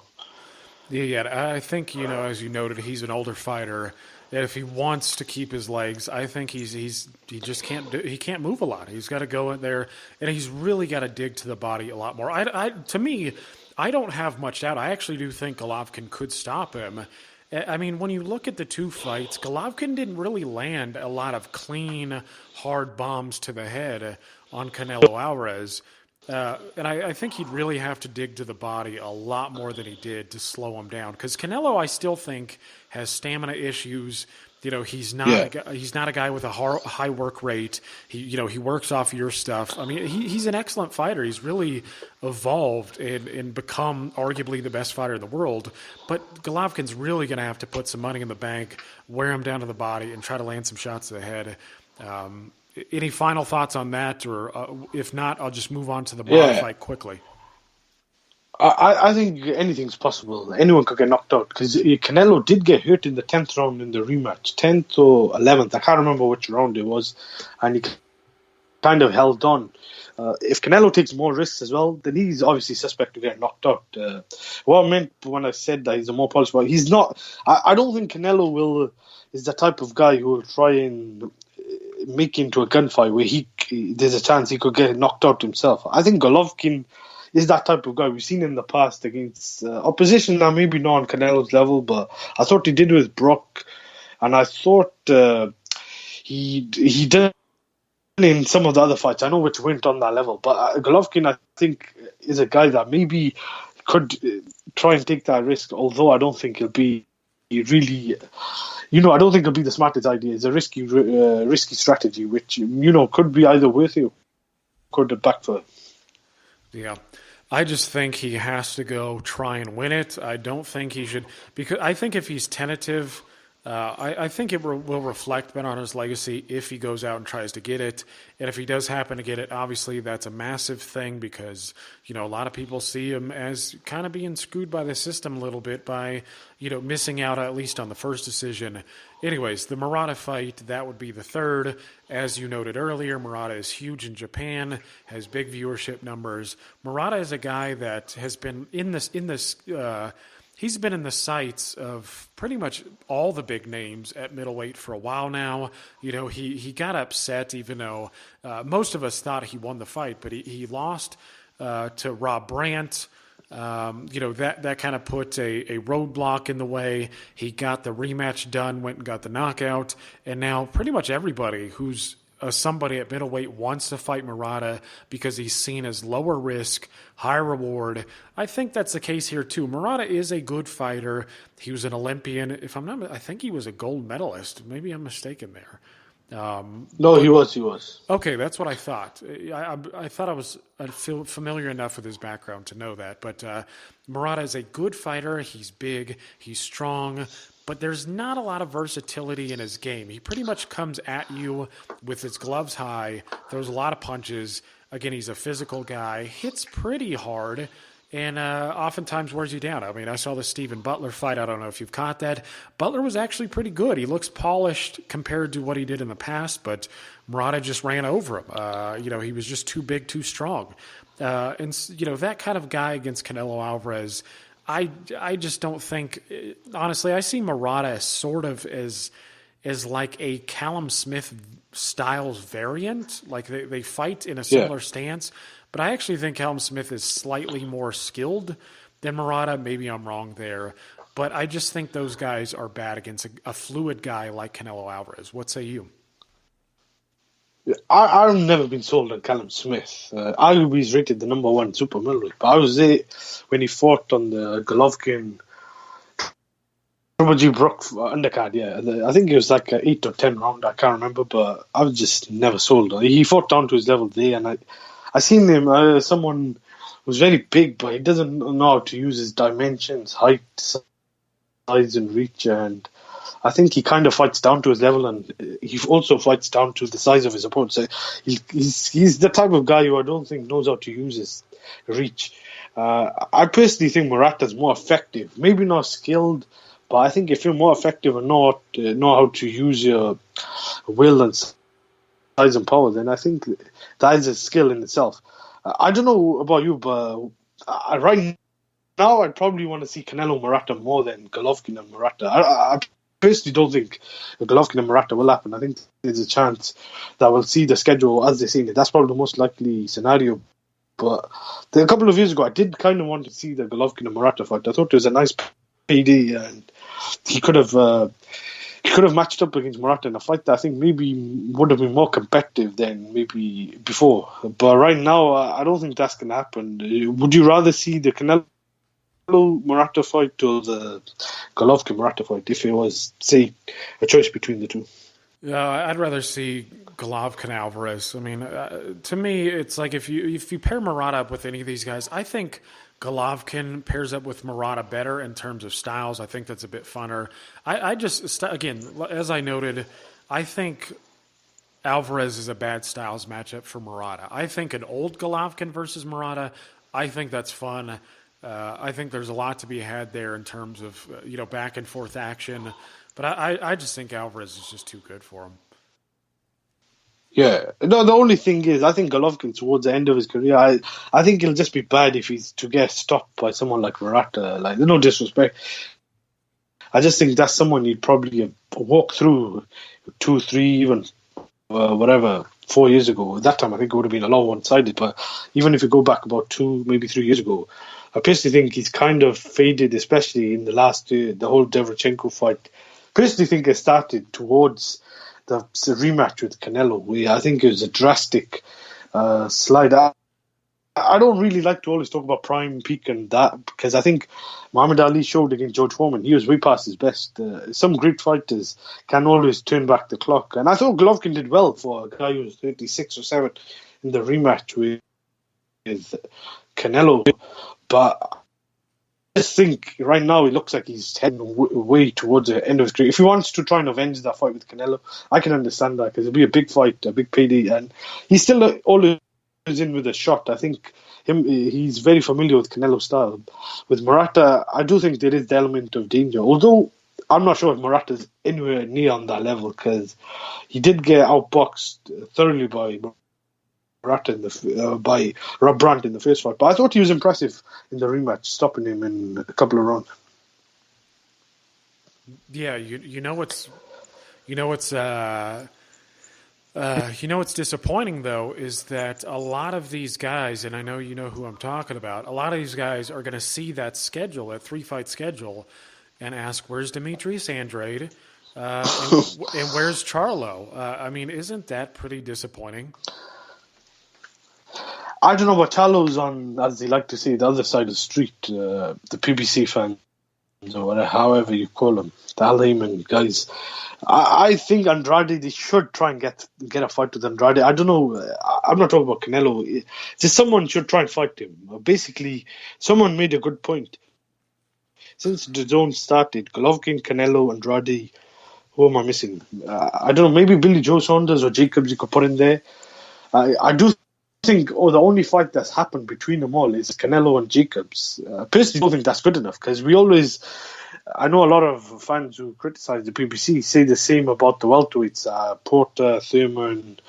Yeah, I think, as you noted, he's an older fighter. That if he wants to keep his legs, I think he just can't move a lot. He's got to go in there, and he's really got to dig to the body a lot more. To me, I don't have much doubt. I actually do think Golovkin could stop him. I mean, when you look at the 2 fights, Golovkin didn't really land a lot of clean, hard bombs to the head on Canelo Alvarez. And I think he'd really have to dig to the body a lot more than he did to slow him down. Because Canelo, I still think, has stamina issues. He's not a guy with a high work rate. He works off your stuff. I mean, he's an excellent fighter. He's really evolved and become arguably the best fighter in the world. But Golovkin's really going to have to put some money in the bank, wear him down to the body, and try to land some shots to the head. Any final thoughts on that? Or if not, I'll just move on to the fight quickly. I think anything's possible. Anyone could get knocked out, because Canelo did get hurt in the 10th round in the rematch, 10th or 11th. I can't remember which round it was, and he kind of held on. If Canelo takes more risks as well, then he's obviously suspect to get knocked out. What I meant when I said that he's a more polished player, he's not. I don't think Canelo is the type of guy who will try and make into a gunfight where there's a chance he could get knocked out himself. I think Golovkin is that type of guy. We've seen in the past against opposition that maybe not on Canelo's level, but I thought he did with Brock, and I thought he did in some of the other fights. I know which weren't on that level, but Golovkin, I think, is a guy that maybe could try and take that risk, although I don't think he'll be really... I don't think it'll be the smartest idea. It's a risky strategy, which, could be either worthy or could backfire. Yeah. I just think he has to go try and win it. I don't think he should, because I think if he's tentative I think it will reflect Bernardo's legacy if he goes out and tries to get it. And if he does happen to get it, obviously that's a massive thing because, a lot of people see him as kind of being screwed by the system a little bit by, missing out at least on the first decision. Anyways, the Murata fight, that would be the third. As you noted earlier, Murata is huge in Japan, has big viewership numbers. Murata is a guy that has been he's been in the sights of pretty much all the big names at middleweight for a while now. He got upset even though most of us thought he won the fight, but he lost to Rob Brandt. That kind of put a roadblock in the way. He got the rematch done, went and got the knockout, and now pretty much everybody who's somebody at middleweight wants to fight Murata because he's seen as lower risk, high reward. I think that's the case here too. Murata is a good fighter. He was an Olympian. I think he was a gold medalist. Maybe I'm mistaken there. No, he was. Okay, that's what I thought. I thought I feel familiar enough with his background to know that. But Murata is a good fighter. He's big. He's strong. But there's not a lot of versatility in his game. He pretty much comes at you with his gloves high, throws a lot of punches. Again, he's a physical guy, hits pretty hard, and oftentimes wears you down. I mean, I saw the Stephen Butler fight. I don't know if you've caught that. Butler was actually pretty good. He looks polished compared to what he did in the past, but Murata just ran over him. He was just too big, too strong. That kind of guy against Canelo Alvarez, I just don't think, honestly, I see Murata sort of as like a Callum Smith Styles variant. Like they fight in a similar stance, but I actually think Callum Smith is slightly more skilled than Murata. Maybe I'm wrong there, but I just think those guys are bad against a fluid guy like Canelo Alvarez. What say you? I've never been sold on Callum Smith. Arguably, he's rated the number one super middleweight. But I was there when he fought on the Golovkin Triple G Brook undercard. Yeah, I think it was like an 8 or 10 round. I can't remember, but I was just never sold. He fought down to his level there, and I seen him. Someone who's very big, but he doesn't know how to use his dimensions, height, size, and reach, and I think he kind of fights down to his level, and he also fights down to the size of his opponent. So he's the type of guy who I don't think knows how to use his reach. I personally think Murata's more effective. Maybe not skilled, but I think if you're more effective and know how to use your will and size and power, then I think that is a skill in itself. I don't know about you, but right now I'd probably want to see Canelo Murata more than Golovkin and Murata. I personally don't think Golovkin and Murata will happen. I think there's a chance that we'll see the schedule as they're seeing it. That's probably the most likely scenario. But a couple of years ago, I did kind of want to see the Golovkin and Murata fight. I thought it was a nice PD, and he could have matched up against Murata in a fight that I think maybe would have been more competitive than maybe before. But right now, I don't think that's going to happen. Would you rather see the Canelo Murata fight or the Golovkin Murata fight if it was, say, a choice between the two? Yeah, I'd rather see Golovkin Alvarez. I mean, to me, it's like if you pair Murata up with any of these guys, I think Golovkin pairs up with Murata better in terms of styles. I think that's a bit funner. I just, again, as I noted, I think Alvarez is a bad styles matchup for Murata. I think an old Golovkin versus Murata, I think that's fun. I think there's a lot to be had there in terms of back and forth action, but I just think Alvarez is just too good for him. Yeah, no. The only thing is, I think Golovkin towards the end of his career, I think it'll just be bad if he's to get stopped by someone like Murata. Like, no disrespect, I just think that's someone you'd probably walk through 2, 3, even whatever 4 years ago. At that time, I think it would have been a lot one-sided. But even if you go back about 2, maybe 3 years ago, I personally think he's kind of faded, especially in the last year, the whole Derevchenko fight. Personally think it started towards the rematch with Canelo, where I think it was a drastic slide. I don't really like to always talk about prime, peak and that, because I think Muhammad Ali showed against George Foreman, he was way past his best. Some great fighters can always turn back the clock. And I thought Golovkin did well for a guy who was 36 or 7 in the rematch with Canelo. But just think right now it looks like he's heading way towards the end of his career. If he wants to try and avenge that fight with Canelo, I can understand that because it'll be a big fight, a big payday, and he's still always in with a shot. I think he's very familiar with Canelo's style. With Murata, I do think there is the element of danger, although I'm not sure if Murata's anywhere near on that level because he did get outboxed thoroughly by by Rob Brandt in the first fight. But I thought he was impressive in the rematch, stopping him in a couple of rounds. Yeah, you know what's disappointing though is that a lot of these guys, and I know you know who I'm talking about, a lot of these guys are going to see that schedule, that 3-fight schedule, and ask, "Where's Demetrius Andrade? And where's Charlo?" I mean, isn't that pretty disappointing? I don't know what Charlo's on, as they like to say, the other side of the street, the PBC fans, or whatever, however you call them, the Al Heyman guys. I think Andrade, they should try and get a fight with Andrade. I don't know. I'm not talking about Canelo. Just someone should try and fight him. Basically, someone made a good point. Since the DAZN started, Golovkin, Canelo, Andrade, who am I missing? I don't know. Maybe Billy Joe Saunders or Jacobs you could put in there. I do think the only fight that's happened between them all is Canelo and Jacobs. Personally, I don't think that's good enough because I know a lot of fans who criticize the PBC say the same about the welterweights, Porter, Thurman,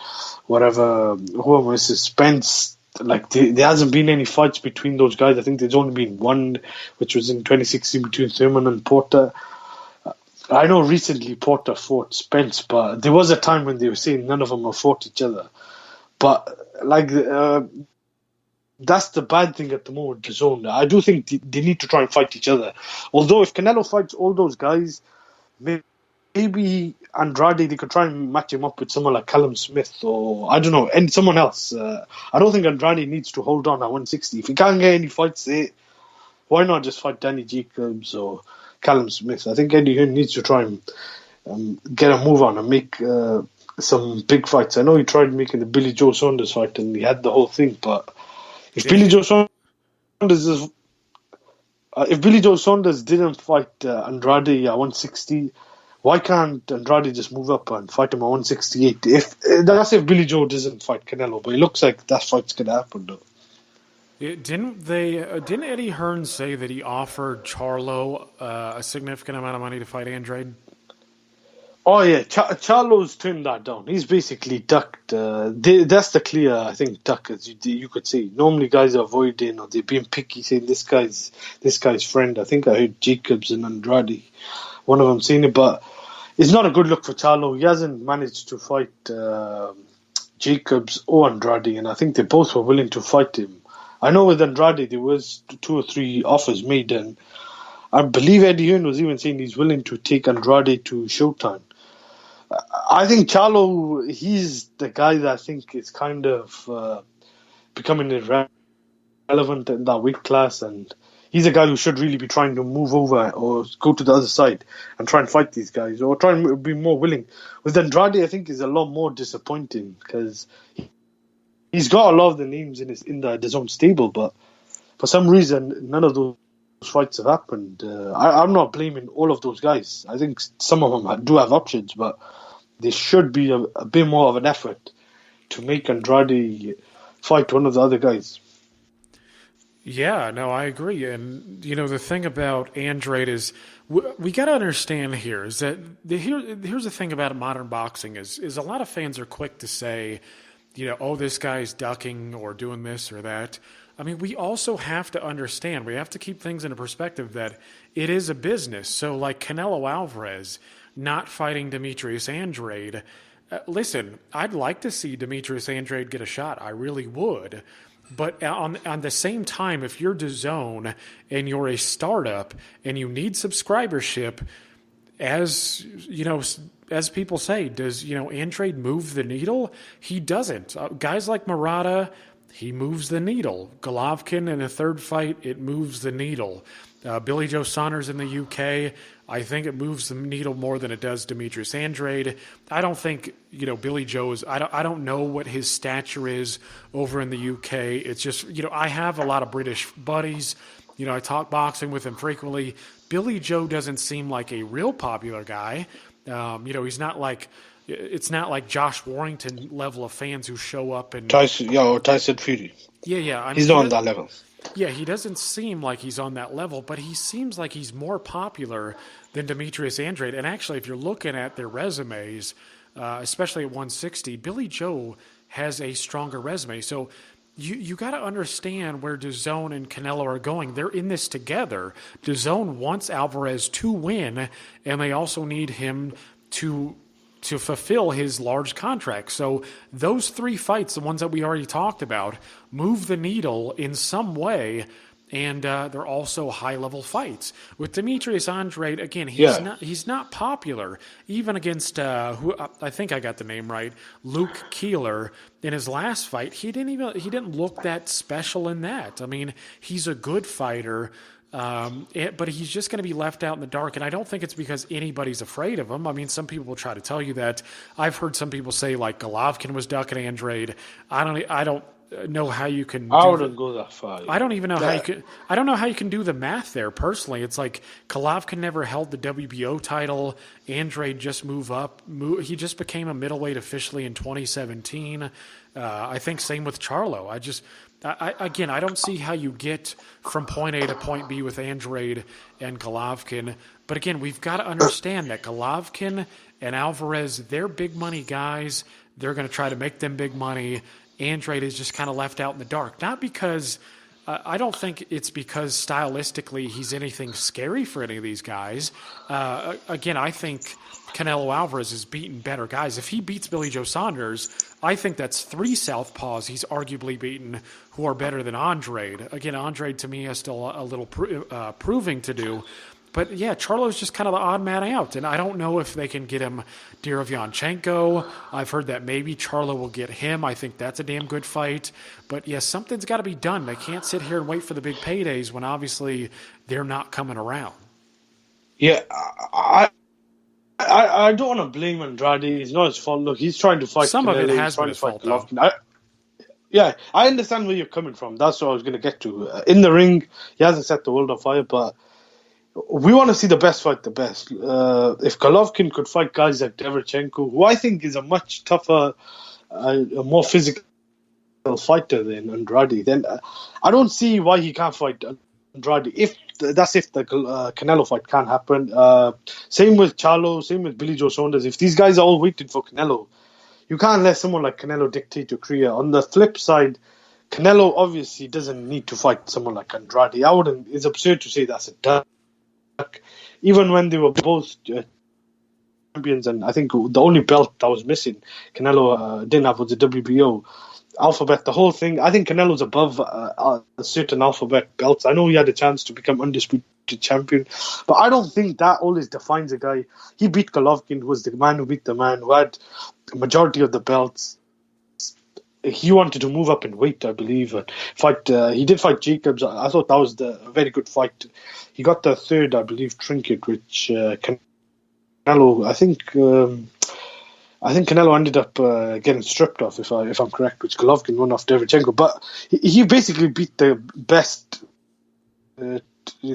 whatever, whoever is Spence. Like there hasn't been any fights between those guys. I think there's only been one, which was in 2016 between Thurman and Porter. I know recently Porter fought Spence, but there was a time when they were saying none of them have fought each other. But that's the bad thing at the moment, the zone. I do think they need to try and fight each other. Although if Canelo fights all those guys, maybe Andrade, they could try and match him up with someone like Callum Smith or, I don't know, and someone else. I don't think Andrade needs to hold on at 160. If he can't get any fights there, why not just fight Danny Jacobs or Callum Smith? I think Eddie Hearn needs to try and get a move on and make some big fights. I know he tried making the Billy Joe Saunders fight and he had the whole thing, but if Billy Joe Saunders didn't fight Andrade at 160, why can't Andrade just move up and fight him at 168? That's if Billy Joe doesn't fight Canelo, but it looks like that fight's gonna happen though. Didn't Eddie Hearn say that he offered Charlo a significant amount of money to fight Andrade? Oh yeah, Charlo's turned that down. He's basically ducked. That's the clear, I think, duck, as you could say. Normally, guys are avoiding or they're being picky, saying this guy's friend. I think I heard Jacobs and Andrade, one of them saying it, but it's not a good look for Charlo. He hasn't managed to fight Jacobs or Andrade, and I think they both were willing to fight him. I know with Andrade there was 2 or 3 offers made, and I believe Eddie Hearn was even saying he's willing to take Andrade to Showtime. I think Charlo, he's the guy that I think is kind of becoming irrelevant in that weight class, and he's a guy who should really be trying to move over or go to the other side and try and fight these guys or try and be more willing. With Andrade, I think is a lot more disappointing because he's got a lot of the names in the DAZN stable, but for some reason none of those fights have happened. I'm not blaming all of those guys. I think some of them do have options, but there should be a bit more of an effort to make Andrade fight one of the other guys. Yeah, no, I agree. And, the thing about Andrade is we got to understand here is that here's the thing about modern boxing is a lot of fans are quick to say, oh, this guy's ducking or doing this or that. I mean, we also have to understand, we have to keep things in a perspective that it is a business. So like Canelo Alvarez not fighting Demetrius Andrade, listen, I'd like to see Demetrius Andrade get a shot. I really would. But on the same time, if you're DAZN and you're a startup and you need subscribership, as people say, does Andrade move the needle? He doesn't. Guys like Murata, he moves the needle. Golovkin in a third fight, it moves the needle. Billy Joe Saunders in the UK, I think it moves the needle more than it does Demetrius Andrade. I don't think, Billy Joe's, I don't know what his stature is over in the UK. It's just, I have a lot of British buddies, I talk boxing with him frequently. Billy Joe doesn't seem like a real popular guy. He's not like it's not like Josh Warrington level of fans who show up and Tyson Fury. yeah. I mean, He's not on that level. Yeah, he doesn't seem like he's on that level, but he seems like he's more popular than Demetrius Andrade. And actually, if you're looking at their resumes, especially at 160, Billy Joe has a stronger resume. So you got to understand where DAZN and Canelo are going. They're in this together. DAZN wants Alvarez to win, and they also need him to fulfill his large contract. So those three fights, the ones that we already talked about, move the needle in some way, and they're also high-level fights. With Demetrius Andrade, again, he's not popular, even against who I think I got the name right, Luke Keeler. In his last fight, he didn't look that special in that. I mean, he's a good fighter. But he's just going to be left out in the dark, and I don't think it's because anybody's afraid of him. I mean, some people will try to tell you that. I've heard some people say like Golovkin was ducking Andrade. I don't know how you can. I wouldn't go that far. I don't even know how you can. I don't know how you can do the math there. Personally, it's like Golovkin never held the WBO title. Andrade just he just became a middleweight officially in 2017. I think same with Charlo. I don't see how you get from point A to point B with Andrade and Golovkin. But again, we've got to understand that Golovkin and Alvarez, they're big money guys. They're going to try to make them big money. Andrade is just kind of left out in the dark. Not because I don't think it's because stylistically he's anything scary for any of these guys. Again, I think Canelo Alvarez is beating better guys. If he beats Billy Joe Saunders, I think that's three southpaws he's arguably beaten who are better than Andrade. Again, Andrade to me has still a little proving to do. But yeah, Charlo's just kind of the odd man out, and I don't know if they can get him Derevyanchenko. I've heard that maybe Charlo will get him. I think that's a damn good fight. But yeah, something's got to be done. They can't sit here and wait for the big paydays when obviously they're not coming around. Yeah, I don't want to blame Andrade. It's not his fault. Look, he's trying to fight. Some of it has been his fault, though. I understand where you're coming from. That's what I was going to get to. In the ring, he hasn't set the world on fire, but we want to see the best fight the best. If Golovkin could fight guys like Derevyanchenko, who I think is a much tougher, a more physical fighter than Andrade, then I don't see why he can't fight Andrade. If the Canelo fight can't happen. Same with Charlo, same with Billy Joe Saunders. If these guys are all waiting for Canelo, you can't let someone like Canelo dictate your career. On the flip side, Canelo obviously doesn't need to fight someone like Andrade. It's absurd to say that's a duck. Even when they were both champions, and I think the only belt that was missing, Canelo didn't have was the WBO. Alphabet, the whole thing. I think Canelo's above a certain alphabet belts. I know he had a chance to become undisputed champion, but I don't think that always defines a guy. He beat Golovkin, who was the man who beat the man, who had the majority of the belts. He wanted to move up in weight, I believe, and fight. He did fight Jacobs. I thought that was a very good fight. He got the third, I believe, trinket, which Canelo, I think Canelo ended up getting stripped off, if I'm correct, which Golovkin won off Derevyanchenko. But he basically beat the best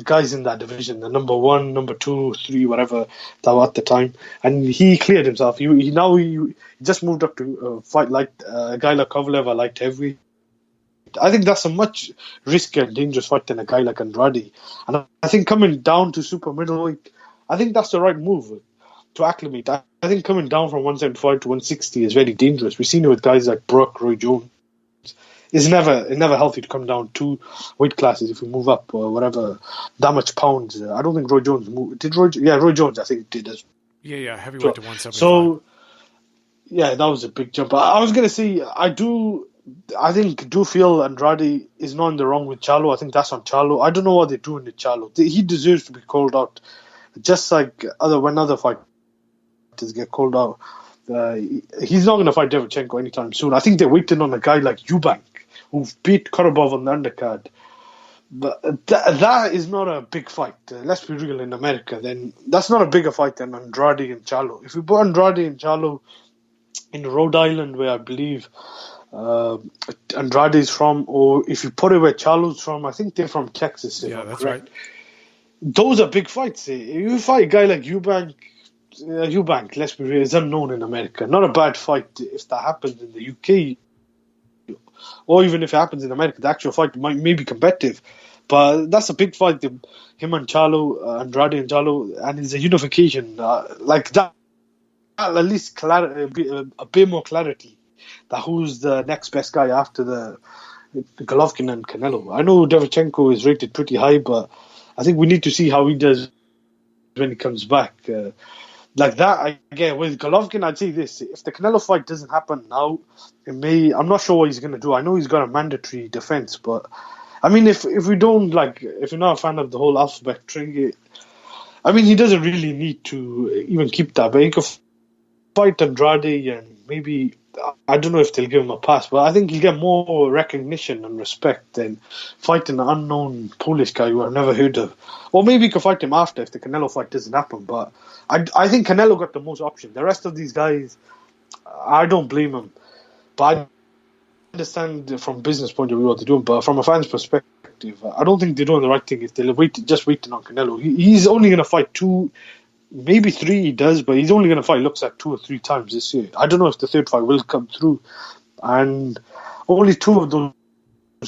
guys in that division, the number 1, number 2, 3, whatever that were at the time, and he cleared himself. He just moved up to fight like a guy like Kovalev, a light heavyweight. I think that's a much riskier and dangerous fight than a guy like Andrade. And I think coming down to super middleweight, I think that's the right move to acclimate. I think coming down from 175 to 160 is very dangerous. We've seen it with guys like Brook, Roy Jones. It's never healthy to come down 2 weight classes if you move up or whatever, that much pounds. I don't think Roy Jones moved. Roy Jones I think did as well. Yeah, heavyweight to 175. So, yeah, that was a big jump. I was going to say, I do feel Andrade is not in the wrong with Charlo. I think that's on Charlo. I don't know what they're doing with Charlo. He deserves to be called out, just like when other fighters get called out. He's not going to fight Derevyanchenko anytime soon. I think they're waiting on a guy like Eubank, who beat Korobov on the undercard. But that is not a big fight. Let's be real, in America, then that's not a bigger fight than Andrade and Charlo. If you put Andrade and Charlo in Rhode Island, where I believe Andrade is from, or if you put it where Charlo's from, I think they're from Texas, if Yeah, I'm that's right. correct. Those are big fights. You fight a guy like Eubank, let's be real, is unknown in America. Not a bad fight if that happens in the UK, or even if it happens in America. The actual fight may be competitive, but that's a big fight. Him and Charlo, Andrade and Charlo, and it's a unification like that. At least a bit more clarity that who's the next best guy after the Golovkin and Canelo. I know Derevchenko is rated pretty high, but I think we need to see how he does when he comes back. Like that, again, with Golovkin, I'd say this. If the Canelo fight doesn't happen now, it may. I'm not sure what he's going to do. I know he's got a mandatory defense, but I mean, if we don't if you're not a fan of the whole alphabet string, I mean, he doesn't really need to even keep that. But he could fight Andrade and maybe, I don't know if they'll give him a pass, but I think he'll get more recognition and respect than fighting an unknown Polish guy who I've never heard of. Or maybe he could fight him after if the Canelo fight doesn't happen. But I think Canelo got the most option. The rest of these guys, I don't blame him. But I understand from a business point of view what they're doing. But from a fan's perspective, I don't think they're doing the right thing if they're just waiting on Canelo. He's only going to fight two, maybe three he does, but he's only going to fight, looks like 2 or 3 times this year. I don't know if the third fight will come through. And only 2 of those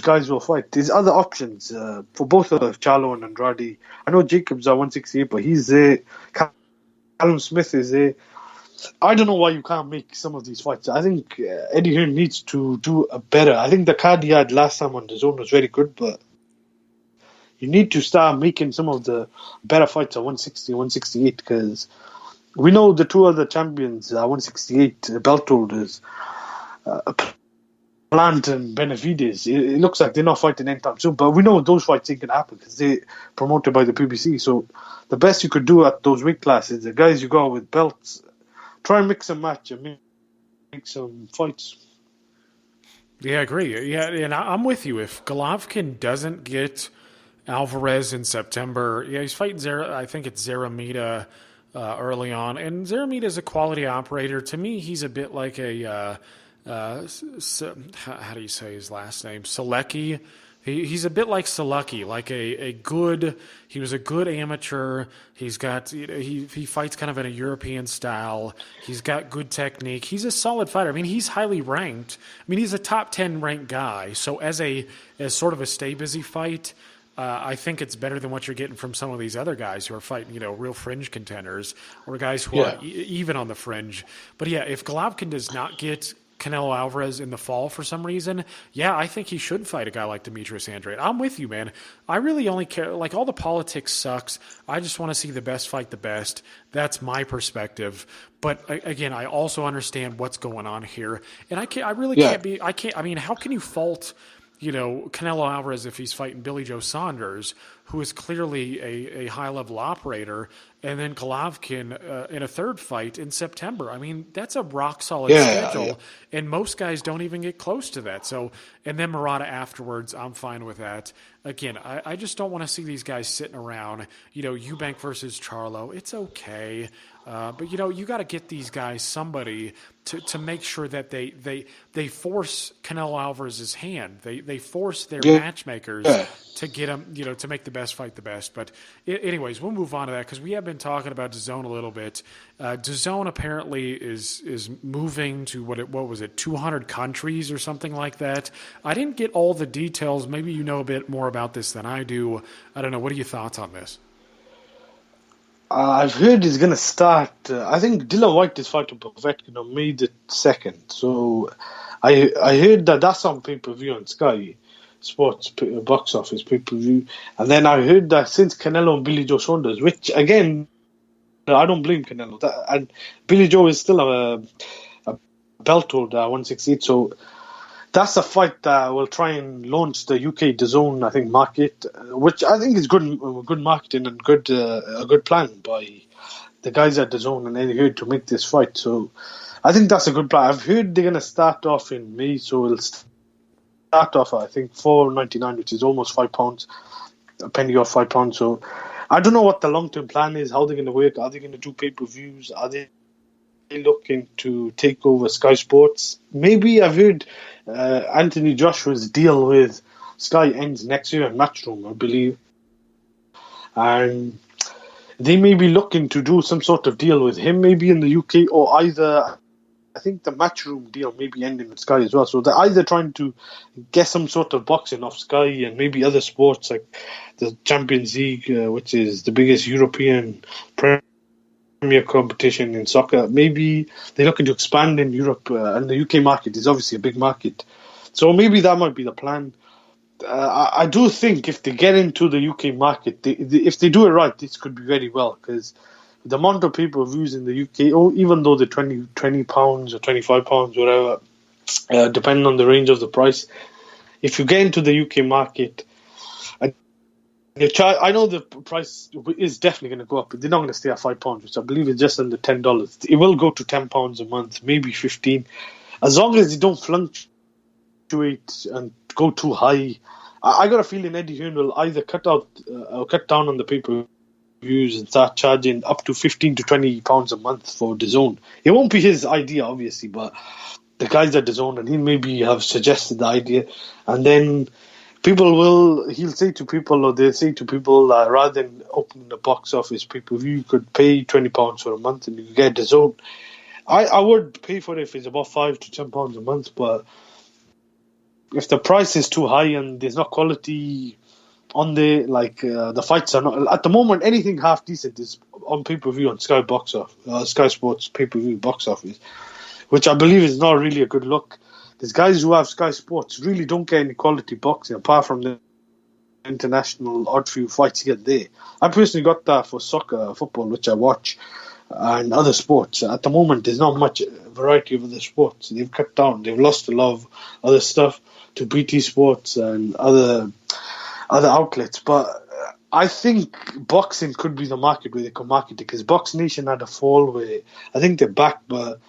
guys will fight. There's other options for both of Charlo and Andrade. I know Jacobs are 168, but he's there. Callum Smith is there. I don't know why you can't make some of these fights. I think Eddie Hearn needs to do a better. I think the card he had last time on DAZN was very good, but you need to start making some of the better fights at 160, 168, because we know the 2 other champions, 168 belt holders, Plant and Benavides. It looks like they're not fighting anytime soon, but we know those fights ain't going to happen because they're promoted by the PBC. So the best you could do at those weight classes, the guys you got with belts, try and mix and match and make some fights. Yeah, I agree. Yeah, and I'm with you. If Golovkin doesn't get Alvarez in September, yeah, he's fighting I think it's Zaramita early on, and Zaramita is a quality operator. To me, he's a bit like a how do you say his last name? Selecki. He's a bit like Selecki, like a good. He was a good amateur. He's got he fights kind of in a European style. He's got good technique. He's a solid fighter. I mean, he's highly ranked. I mean, he's a top 10 ranked guy. So as sort of a stay busy fight, I think it's better than what you're getting from some of these other guys who are fighting, real fringe contenders or guys who are even on the fringe. But yeah, if Golovkin does not get Canelo Alvarez in the fall for some reason, yeah, I think he should fight a guy like Demetrius Andrade. I'm with you, man. I really only care, like, all the politics sucks. I just want to see the best fight the best. That's my perspective. But again, I also understand what's going on here. And I mean, how can you fault, Canelo Alvarez if he's fighting Billy Joe Saunders, who is clearly a high-level operator, and then Golovkin in a third fight in September? I mean, that's a rock-solid schedule, and most guys don't even get close to that. So, and then Murata afterwards, I'm fine with that. Again, I just don't want to see these guys sitting around. Eubank versus Charlo, it's okay. But you got to get these guys somebody to make sure that they force Canelo Alvarez's hand. They force their matchmakers to get him, to make the best fight the best. But anyways, we'll move on to that because we have been talking about DAZN a little bit. DAZN apparently is moving to what was it, 200 countries or something like that. I didn't get all the details. Maybe you know a bit more about this than I do. I don't know. What are your thoughts on this? I've heard he's going to start. I think Dillian Whyte is fighting Povetkin on May the 2nd. So I heard that's on pay-per-view on Sky Sports box office pay-per-view. And then I heard that since Canelo and Billy Joe Saunders, which again, I don't blame Canelo. And Billy Joe is still a belt holder at 168. So that's a fight that will try and launch the UK DAZN, I think, market, which I think is good marketing and a good plan by the guys at DAZN and Eddie Hearn to make this fight. So I think that's a good plan. I've heard they're going to start off in May, so it'll start off at, I think, $4.99, which is almost £5, a penny off £5. So I don't know what the long-term plan is, how they're going to work. Are they going to do pay-per-views? Are they looking to take over Sky Sports. Maybe I've heard Anthony Joshua's deal with Sky ends next year in Matchroom, I believe. And they may be looking to do some sort of deal with him, maybe in the UK, or either I think the Matchroom deal may be ending with Sky as well. So they're either trying to get some sort of boxing off Sky and maybe other sports like the Champions League, which is the biggest European premier competition in soccer. Maybe they're looking to expand in Europe, and the UK market is obviously a big market. So maybe that might be the plan. I do think if they get into the UK market, if they do it right, this could be very well, because the amount of pay-per-views in the UK, even though they're £20 or £25, whatever, depending on the range of the price, if you get into the UK market, I know the price is definitely going to go up, but they're not going to stay at £5, which I believe is just under $10. It will go to £10 a month, maybe 15, as long as they don't fluctuate and go too high. I got a feeling Eddie Hearn will either cut down on the pay-per-views and start charging up to £15 to £20 a month for DAZN. It won't be his idea, obviously, but the guys at DAZN, and he maybe have suggested the idea, and then he'll say to people, or they'll say to people, rather than opening the box office pay-per-view, you could pay £20 for a month and you get DAZN. I would pay for it if it's about £5 to £10 a month, but if the price is too high and there's not quality on there, like the fights are not at the moment, anything half decent is on pay-per-view on Sky Sports pay-per-view box office, which I believe is not really a good look. There's guys who have Sky Sports really don't get any quality boxing apart from the international odd few fights you get there. I personally got that for football, which I watch, and other sports. At the moment, there's not much variety of other sports. They've cut down. They've lost a lot of other stuff to BT Sports and other outlets. But I think boxing could be the market where they can market it, because Box Nation had a fall where I think they're back, but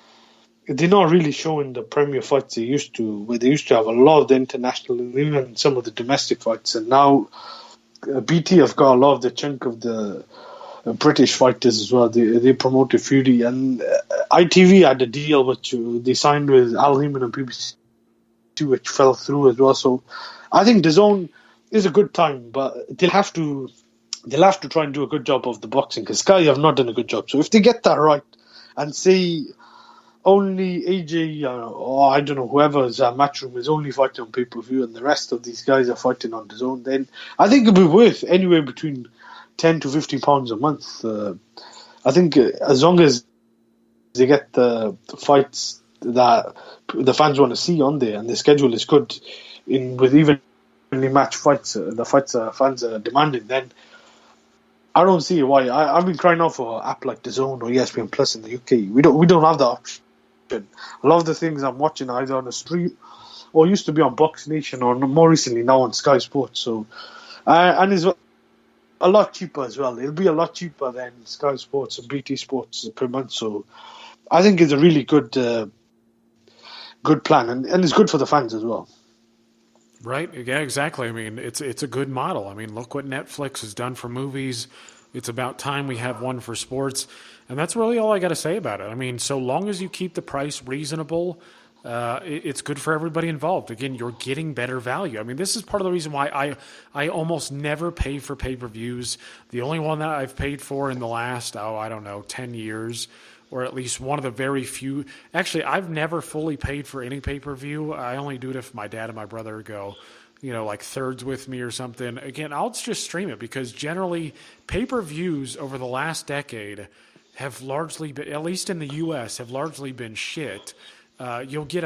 they're not really showing the premier fights they used to, where they used to have a lot of the international and even some of the domestic fights. And now BT have got a lot of the chunk of the British fighters as well. They promoted Fury, and ITV had a deal which they signed with Al Heyman and BBC, which fell through as well. So I think DAZN is a good time, but they'll have to try and do a good job of the boxing, because Sky have not done a good job. So if they get that right and say only AJ or I don't know, whoever's Matchroom is only fighting on pay-per-view and the rest of these guys are fighting on DAZN, then I think it'll be worth anywhere between £10 to £15 a month. I think as long as they get the fights that the fans want to see on there and the schedule is good, with evenly matched fights, the fights fans are demanding, then I don't see why. I've been crying out for an app like DAZN or ESPN Plus in the UK. We don't have that option. A lot of the things I'm watching are either on the stream or used to be on Box Nation, or more recently now on Sky Sports. So and it's a lot cheaper as well. It'll be a lot cheaper than Sky Sports and BT Sports per month. So I think it's a really good plan, and it's good for the fans as well. Right. Yeah, exactly. I mean, it's a good model. I mean, look what Netflix has done for movies. It's about time we have one for sports. And that's really all I got to say about it. I mean, so long as you keep the price reasonable, it's good for everybody involved. Again, you're getting better value. I mean, this is part of the reason why I almost never pay for pay-per-views. The only one that I've paid for in the last, 10 years, or at least one of the very few. Actually, I've never fully paid for any pay-per-view. I only do it if my dad and my brother go, like thirds with me or something. Again, I'll just stream it, because generally pay-per-views over the last decade have largely been, at least in the U.S., have largely been shit. You'll get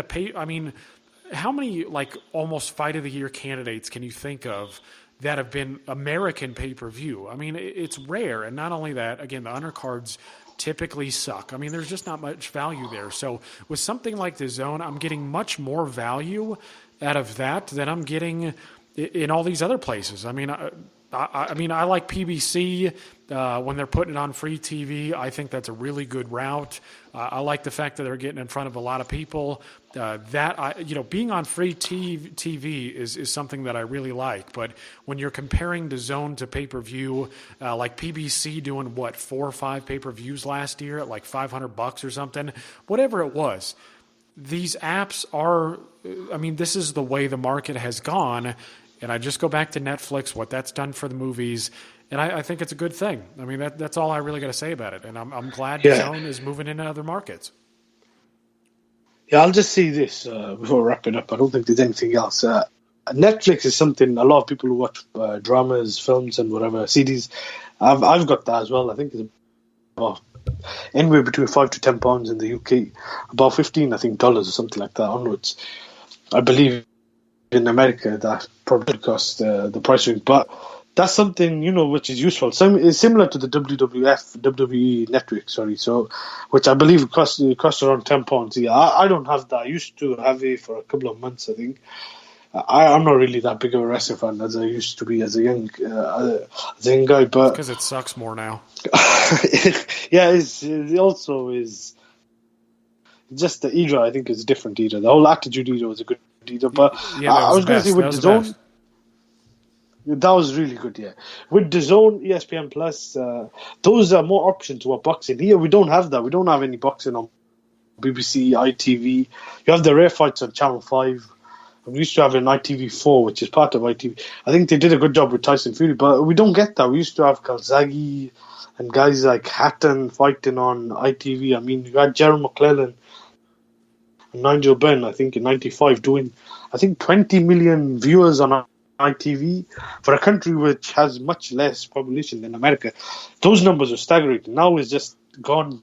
how many almost fight of the year candidates can you think of that have been American pay-per-view? I mean, it's rare. And not only that, again, the undercards typically suck. I mean, there's just not much value there. So with something like DAZN, I'm getting much more value out of that than I'm getting in all these other places. I mean, I mean, I like PBC when they're putting it on free TV. I think that's a really good route. I like the fact that they're getting in front of a lot of people. Being on free TV is something that I really like. But when you're comparing DAZN to pay-per-view, like PBC doing 4 or 5 pay-per-views last year at like $500 or something, whatever it was. These apps are, I mean, this is the way the market has gone. And I just go back to Netflix, what that's done for the movies, and I think it's a good thing. I mean, that's all I really got to say about it. And I'm glad DAZN is moving into other markets. Yeah, I'll just say this before wrapping up. I don't think there's anything else. Netflix is something a lot of people who watch dramas, films, and whatever, CDs. I've got that as well. I think it's about anywhere between £5 to £10 in the UK, about $15, I think, dollars or something like that onwards. I believe in America that probably cost the price range, but that's something which is useful. It's similar to the WWE network, so which I believe cost around £10. Yeah, I don't have that. I used to have it for a couple of months, I think. I'm not really that big of a wrestling fan as I used to be as a young guy, but because it sucks more now. Yeah, it also is just the era. I think is a different era. The whole Attitude era was a good era, but I was going to say with DAZN, that was really good. Yeah, with DAZN, ESPN Plus, those are more options to a boxing. Here we don't have that. We don't have any boxing on BBC, ITV. You have the rare fights on Channel 5. We used to have an ITV4, which is part of ITV. I think they did a good job with Tyson Fury, but we don't get that. We used to have Calzaghe and guys like Hatton fighting on ITV. I mean, you had Jerome McClellan and Nigel Benn, I think, in 95 doing, I think, 20 million viewers on ITV for a country which has much less population than America. Those numbers are staggering. Now it's just gone.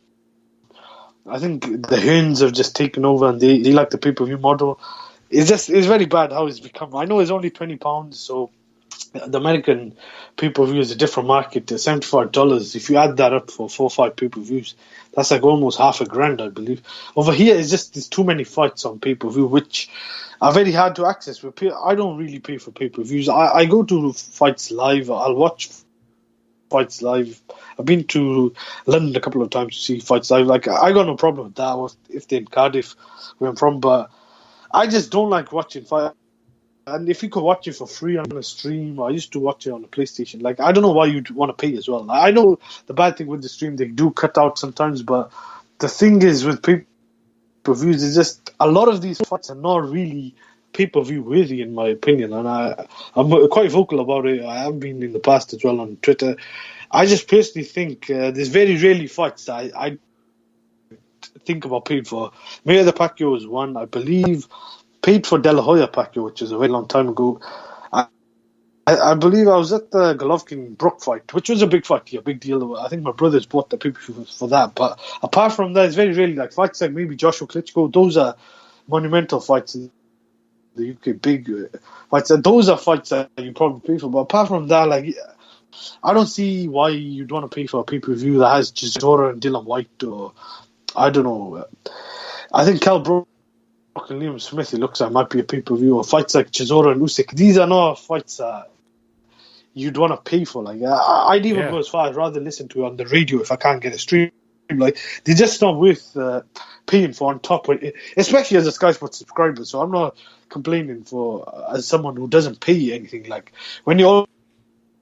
I think the Hens have just taken over and they like the pay-per-view model. It's very bad how it's become. I know it's only £20, so the American pay-per-view is a different market. $75. If you add that up for 4 or 5 pay-per-views, that's like almost $1,000, I believe. Over here, it's just there's too many fights on pay-per-view, which are very hard to access. I don't really pay for pay-per-views. I go to fights live. I'll watch fights live. I've been to London a couple of times to see fights live. Like, I got no problem with that. If they're in Cardiff, where I'm from, but I just don't like watching fight. And if you could watch it for free on a stream, I used to watch it on the PlayStation. Like, I don't know why you'd want to pay as well. I know the bad thing with the stream, they do cut out sometimes, but the thing is with pay-per-views, is just a lot of these fights are not really pay-per-view worthy, in my opinion. And I'm quite vocal about it. I have been in the past as well on Twitter. I just personally think there's very rarely fights that I think about paying for. Mayweather Pacquiao was one, I believe. Paid for De La Hoya Pacquiao, which is a very long time ago. I believe I was at the Golovkin-Brook fight, which was a big fight, a big deal. I think my brothers bought the pay-per-view for that. But apart from that, it's very rarely like fights like maybe Joshua Klitschko. Those are monumental fights in the UK, big fights. And those are fights that you probably pay for. But apart from that, like, I don't see why you'd want to pay for a pay-per-view that has Chisora and Dylan White, or I don't know. I think Cal Brook and Liam Smith, it looks like might be a pay-per-view, or fights like Chisora and Usyk. These are not fights that you'd want to pay for. Like, I'd even go as far as rather listen to it on the radio if I can't get a stream. Like, they're just not worth paying for on top, especially as a Sky Sports subscriber. So I'm not complaining as someone who doesn't pay anything. Like, when you're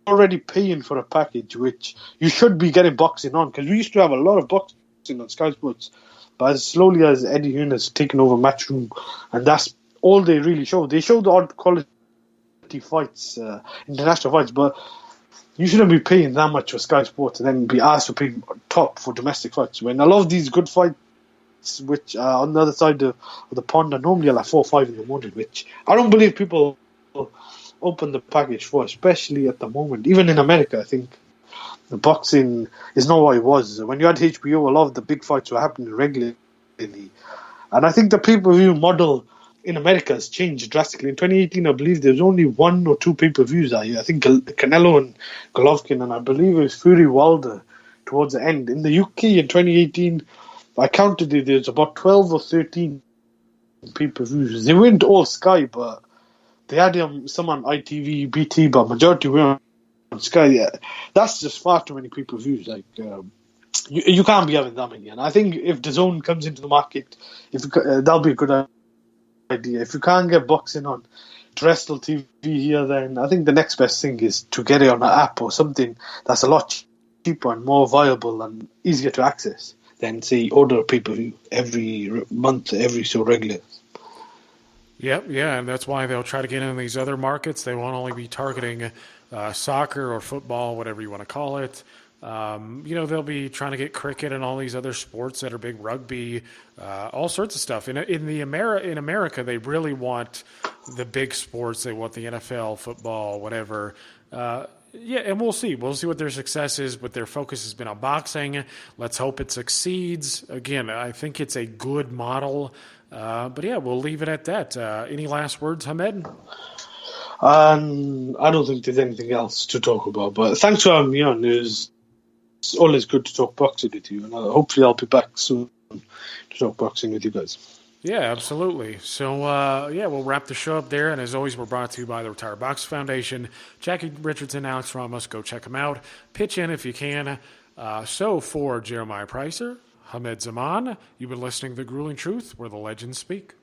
already paying for a package, which you should be getting boxing on, because we used to have a lot of boxing on Sky Sports. But as slowly as Eddie Hearn has taken over Matchroom, and that's all they really show. They show the odd quality fights, international fights, but you shouldn't be paying that much for Sky Sports and then be asked to pay top for domestic fights. When a lot of these good fights, which are on the other side of the pond, are normally at like 4 or 5 in the morning, which I don't believe people open the package for, especially at the moment. Even in America, I think the boxing is not what it was. When you had HBO, a lot of the big fights were happening regularly. And I think the pay-per-view model in America has changed drastically. In 2018, I believe there's only 1 or 2 pay-per-views out here. I think Canelo and Golovkin, and I believe it was Fury Wilder towards the end. In the UK in 2018, I counted it, there's about 12 or 13 pay-per-views. They weren't all Sky, but they had some on ITV, BT, but majority were on on Sky. Yeah, that's just far too many pay-per-views. Like, you can't be having that many. And I think if DAZN comes into the market, that'll be a good idea. If you can't get boxing on terrestrial TV here, then I think the next best thing is to get it on an app or something that's a lot cheaper and more viable and easier to access than, say, order a pay-per-view every month, every so regular. Yep, yeah, and that's why they'll try to get into these other markets. They won't only be targeting soccer or football, whatever you want to call it. They'll be trying to get cricket and all these other sports that are big, rugby, all sorts of stuff. In America, they really want the big sports. They want the NFL, football, whatever. And we'll see. We'll see what their success is, but their focus has been on boxing. Let's hope it succeeds. Again, I think it's a good model. But yeah, we'll leave it at that. Any last words, Hamed? I don't think there's anything else to talk about. But thanks for having me on. It's always good to talk boxing with you, and hopefully I'll be back soon to talk boxing with you guys. Yeah, absolutely. So, we'll wrap the show up there. And as always, we're brought to you by the Retired Boxer Foundation. Jackie Richardson, Alex Ramos, go check them out. Pitch in if you can. So for Jeremiah Pricer, Hamed Zaman, you've been listening to The Grueling Truth, where the legends speak.